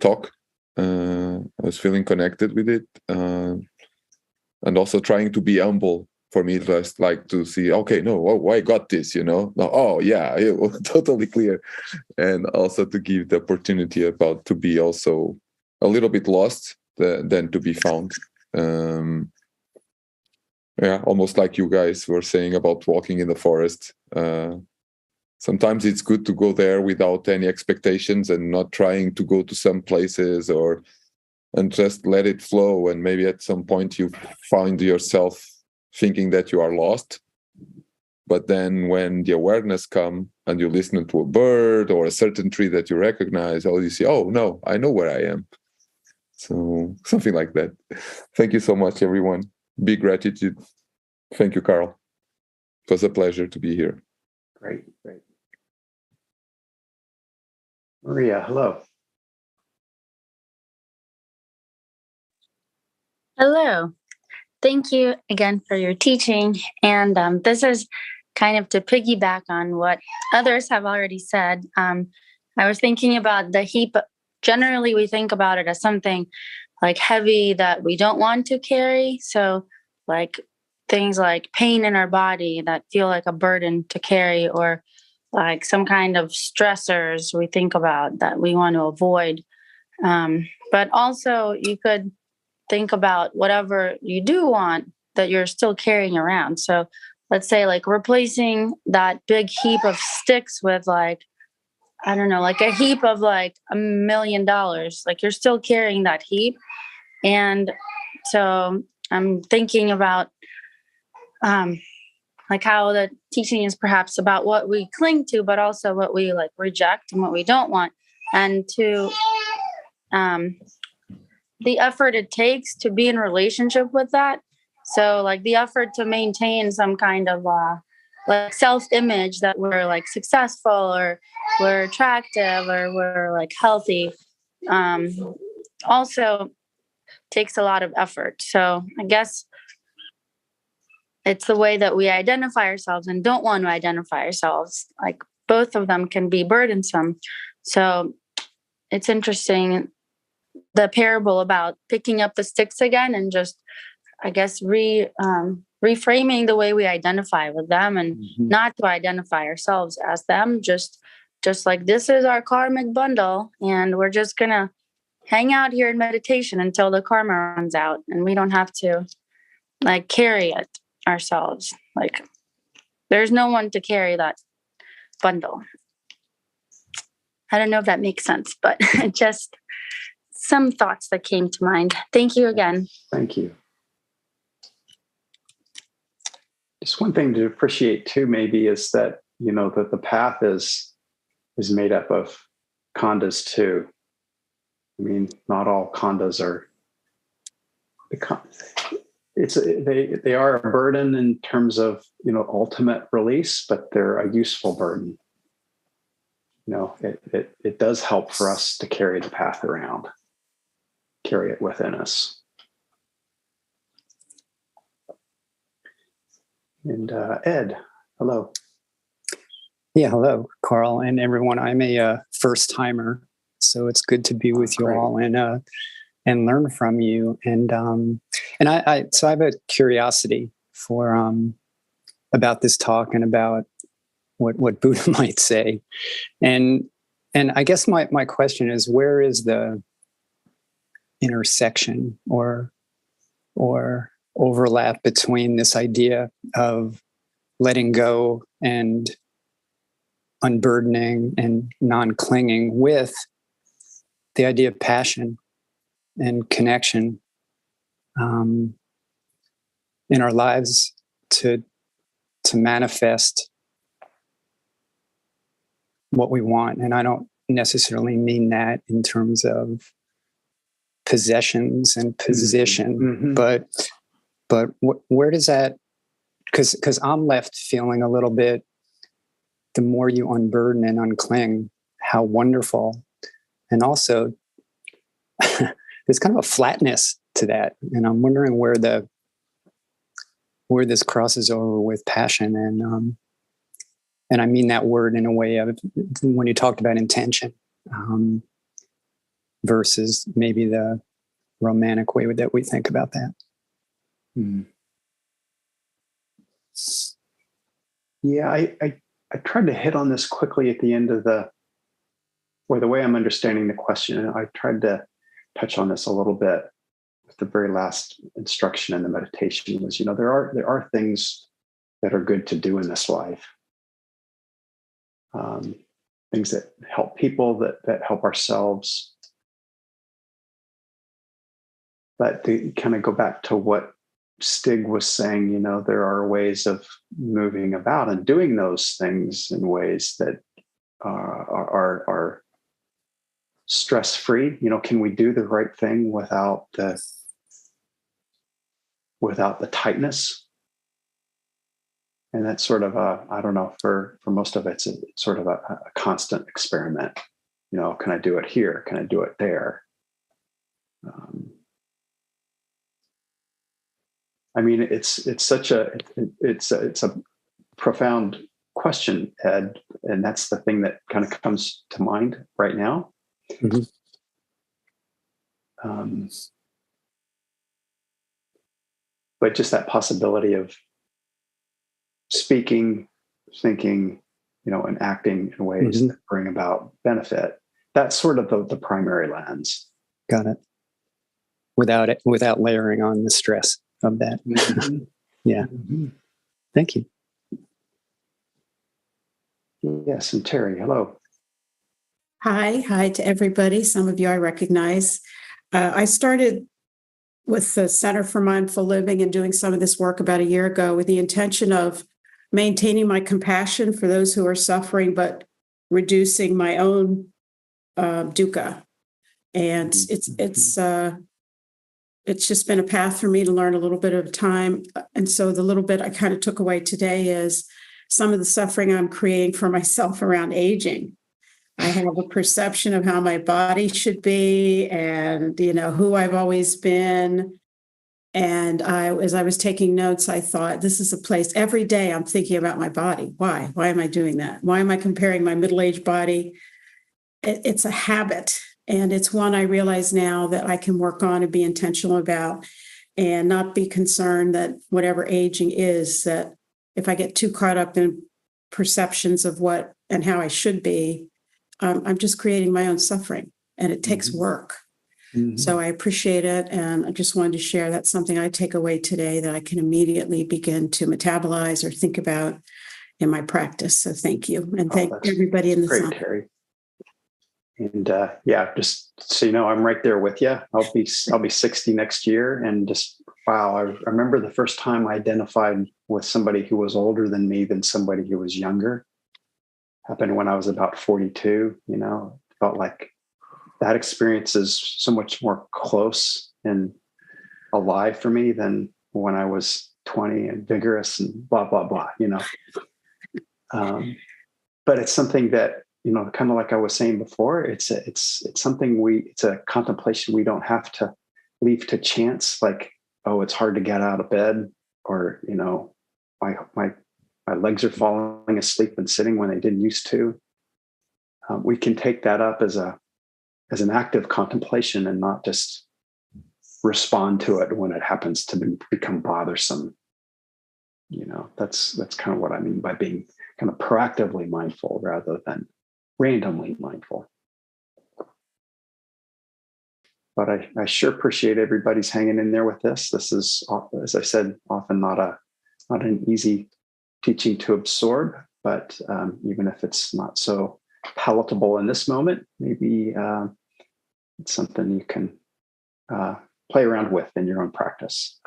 talk. I was feeling connected with it, and also trying to be humble. For me, just like to see, okay, no, oh, I got this, No, oh yeah, it was totally clear, and also to give the opportunity about to be also a little bit lost than to be found. Yeah, almost like you guys were saying about walking in the forest. Sometimes it's good to go there without any expectations and not trying to go to some places and just let it flow. And maybe at some point you find yourself thinking that you are lost. But then when the awareness comes and you listen to a bird or a certain tree that you recognize, you see, oh, no, I know where I am. So something like that. Thank you so much, everyone. Big gratitude. Thank you, Carl. It was a pleasure to be here. Great. Maria, hello. Hello. Thank you again for your teaching. And this is kind of to piggyback on what others have already said. I was thinking about the heap. Generally, we think about it as something like heavy that we don't want to carry. So like things like pain in our body that feel like a burden to carry, or like some kind of stressors we think about that we want to avoid. But also you could think about whatever you do want that you're still carrying around. So let's say like replacing that big heap of sticks with like, I don't know, like a heap of like $1 million, like you're still carrying that heap. And so I'm thinking about like how the teaching is perhaps about what we cling to, but also what we like reject and what we don't want. And to the effort it takes to be in relationship with that. So like the effort to maintain some kind of like self-image that we're like successful or we're attractive or we're like healthy also takes a lot of effort. So I guess it's the way that we identify ourselves and don't want to identify ourselves. Like both of them can be burdensome. So it's interesting, the parable about picking up the sticks again and just, I guess, reframing the way we identify with them and not to identify ourselves as them. Just like this is our karmic bundle and we're just going to hang out here in meditation until the karma runs out, and we don't have to like carry it ourselves. Like there's no one to carry that bundle. I don't know if that makes sense, but just some thoughts that came to mind. Thank you again. Thank you. Just one thing to appreciate too, maybe, is that, that the path is made up of khandhas too. I mean, not all khandhas are they are a burden in terms of, ultimate release, but they're a useful burden. It does help for us to carry the path around, carry it within us. And Ed, hello. Yeah, hello, Carl and everyone. I'm a first timer, so it's good to be with you all and learn from you. And I have a curiosity for about this talk and about what Buddha might say. And I guess my question is, where is the intersection or overlap between this idea of letting go and unburdening and non-clinging with the idea of passion and connection in our lives to manifest what we want? And I don't necessarily mean that in terms of possessions and position, but where does that? Because I'm left feeling a little bit, the more you unburden and uncling, how wonderful. And also, there's kind of a flatness to that. And I'm wondering where the where this crosses over with passion, and I mean that word in a way of when you talked about intention, versus maybe the romantic way that we think about that. Yeah, I tried to hit on this quickly at the end of the way I'm understanding the question. I tried to touch on this a little bit with the very last instruction in the meditation was, there are things that are good to do in this life. Things that help people, that help ourselves. But to kind of go back to what Stig was saying, there are ways of moving about and doing those things in ways that are stress-free. Can we do the right thing without the tightness? And that's sort of I don't know, for most of it's sort of a constant experiment. Can I do it here? Can I do it there? I mean, it's a profound question, Ed, and that's the thing that kind of comes to mind right now. Mm-hmm. But just that possibility of speaking, thinking, and acting in ways that bring about benefit. That's sort of the primary lens. Got it. Without layering on the stress of that. Yeah. Thank you. Yes, and Terry, hello. Hi to everybody. Some of you I recognize. I started with the Center for Mindful Living and doing some of this work about a year ago with the intention of maintaining my compassion for those who are suffering, but reducing my own dukkha. And it's just been a path for me to learn a little bit at a time. And so the little bit I kind of took away today is some of the suffering I'm creating for myself around aging. I have a perception of how my body should be and, who I've always been. And as I was taking notes, I thought, this is a place every day I'm thinking about my body. Why? Why am I doing that? Why am I comparing my middle-aged body? It's a habit. And it's one I realize now that I can work on and be intentional about and not be concerned that whatever aging is, that if I get too caught up in perceptions of what and how I should be, I'm just creating my own suffering, and it takes work. So I appreciate it. And I just wanted to share that's something I take away today that I can immediately begin to metabolize or think about in my practice. So thank you. And thank everybody in the Great, Terry. And just so you know, I'm right there with you. I'll be 60 next year. And just, wow, I remember the first time I identified with somebody who was older than me than somebody who was younger. Happened when I was about 42, felt like that experience is so much more close and alive for me than when I was 20 and vigorous and blah, blah, blah, But it's something that, kind of like I was saying before, it's something it's a contemplation we don't have to leave to chance. Like, oh, it's hard to get out of bed, or, my legs are falling asleep and sitting when they didn't used to. We can take that up as an active contemplation and not just respond to it when it happens to become bothersome. That's kind of what I mean by being kind of proactively mindful rather than randomly mindful. But I sure appreciate everybody's hanging in there with this. This is, as I said, often not an easy teaching to absorb, but even if it's not so palatable in this moment, maybe it's something you can play around with in your own practice.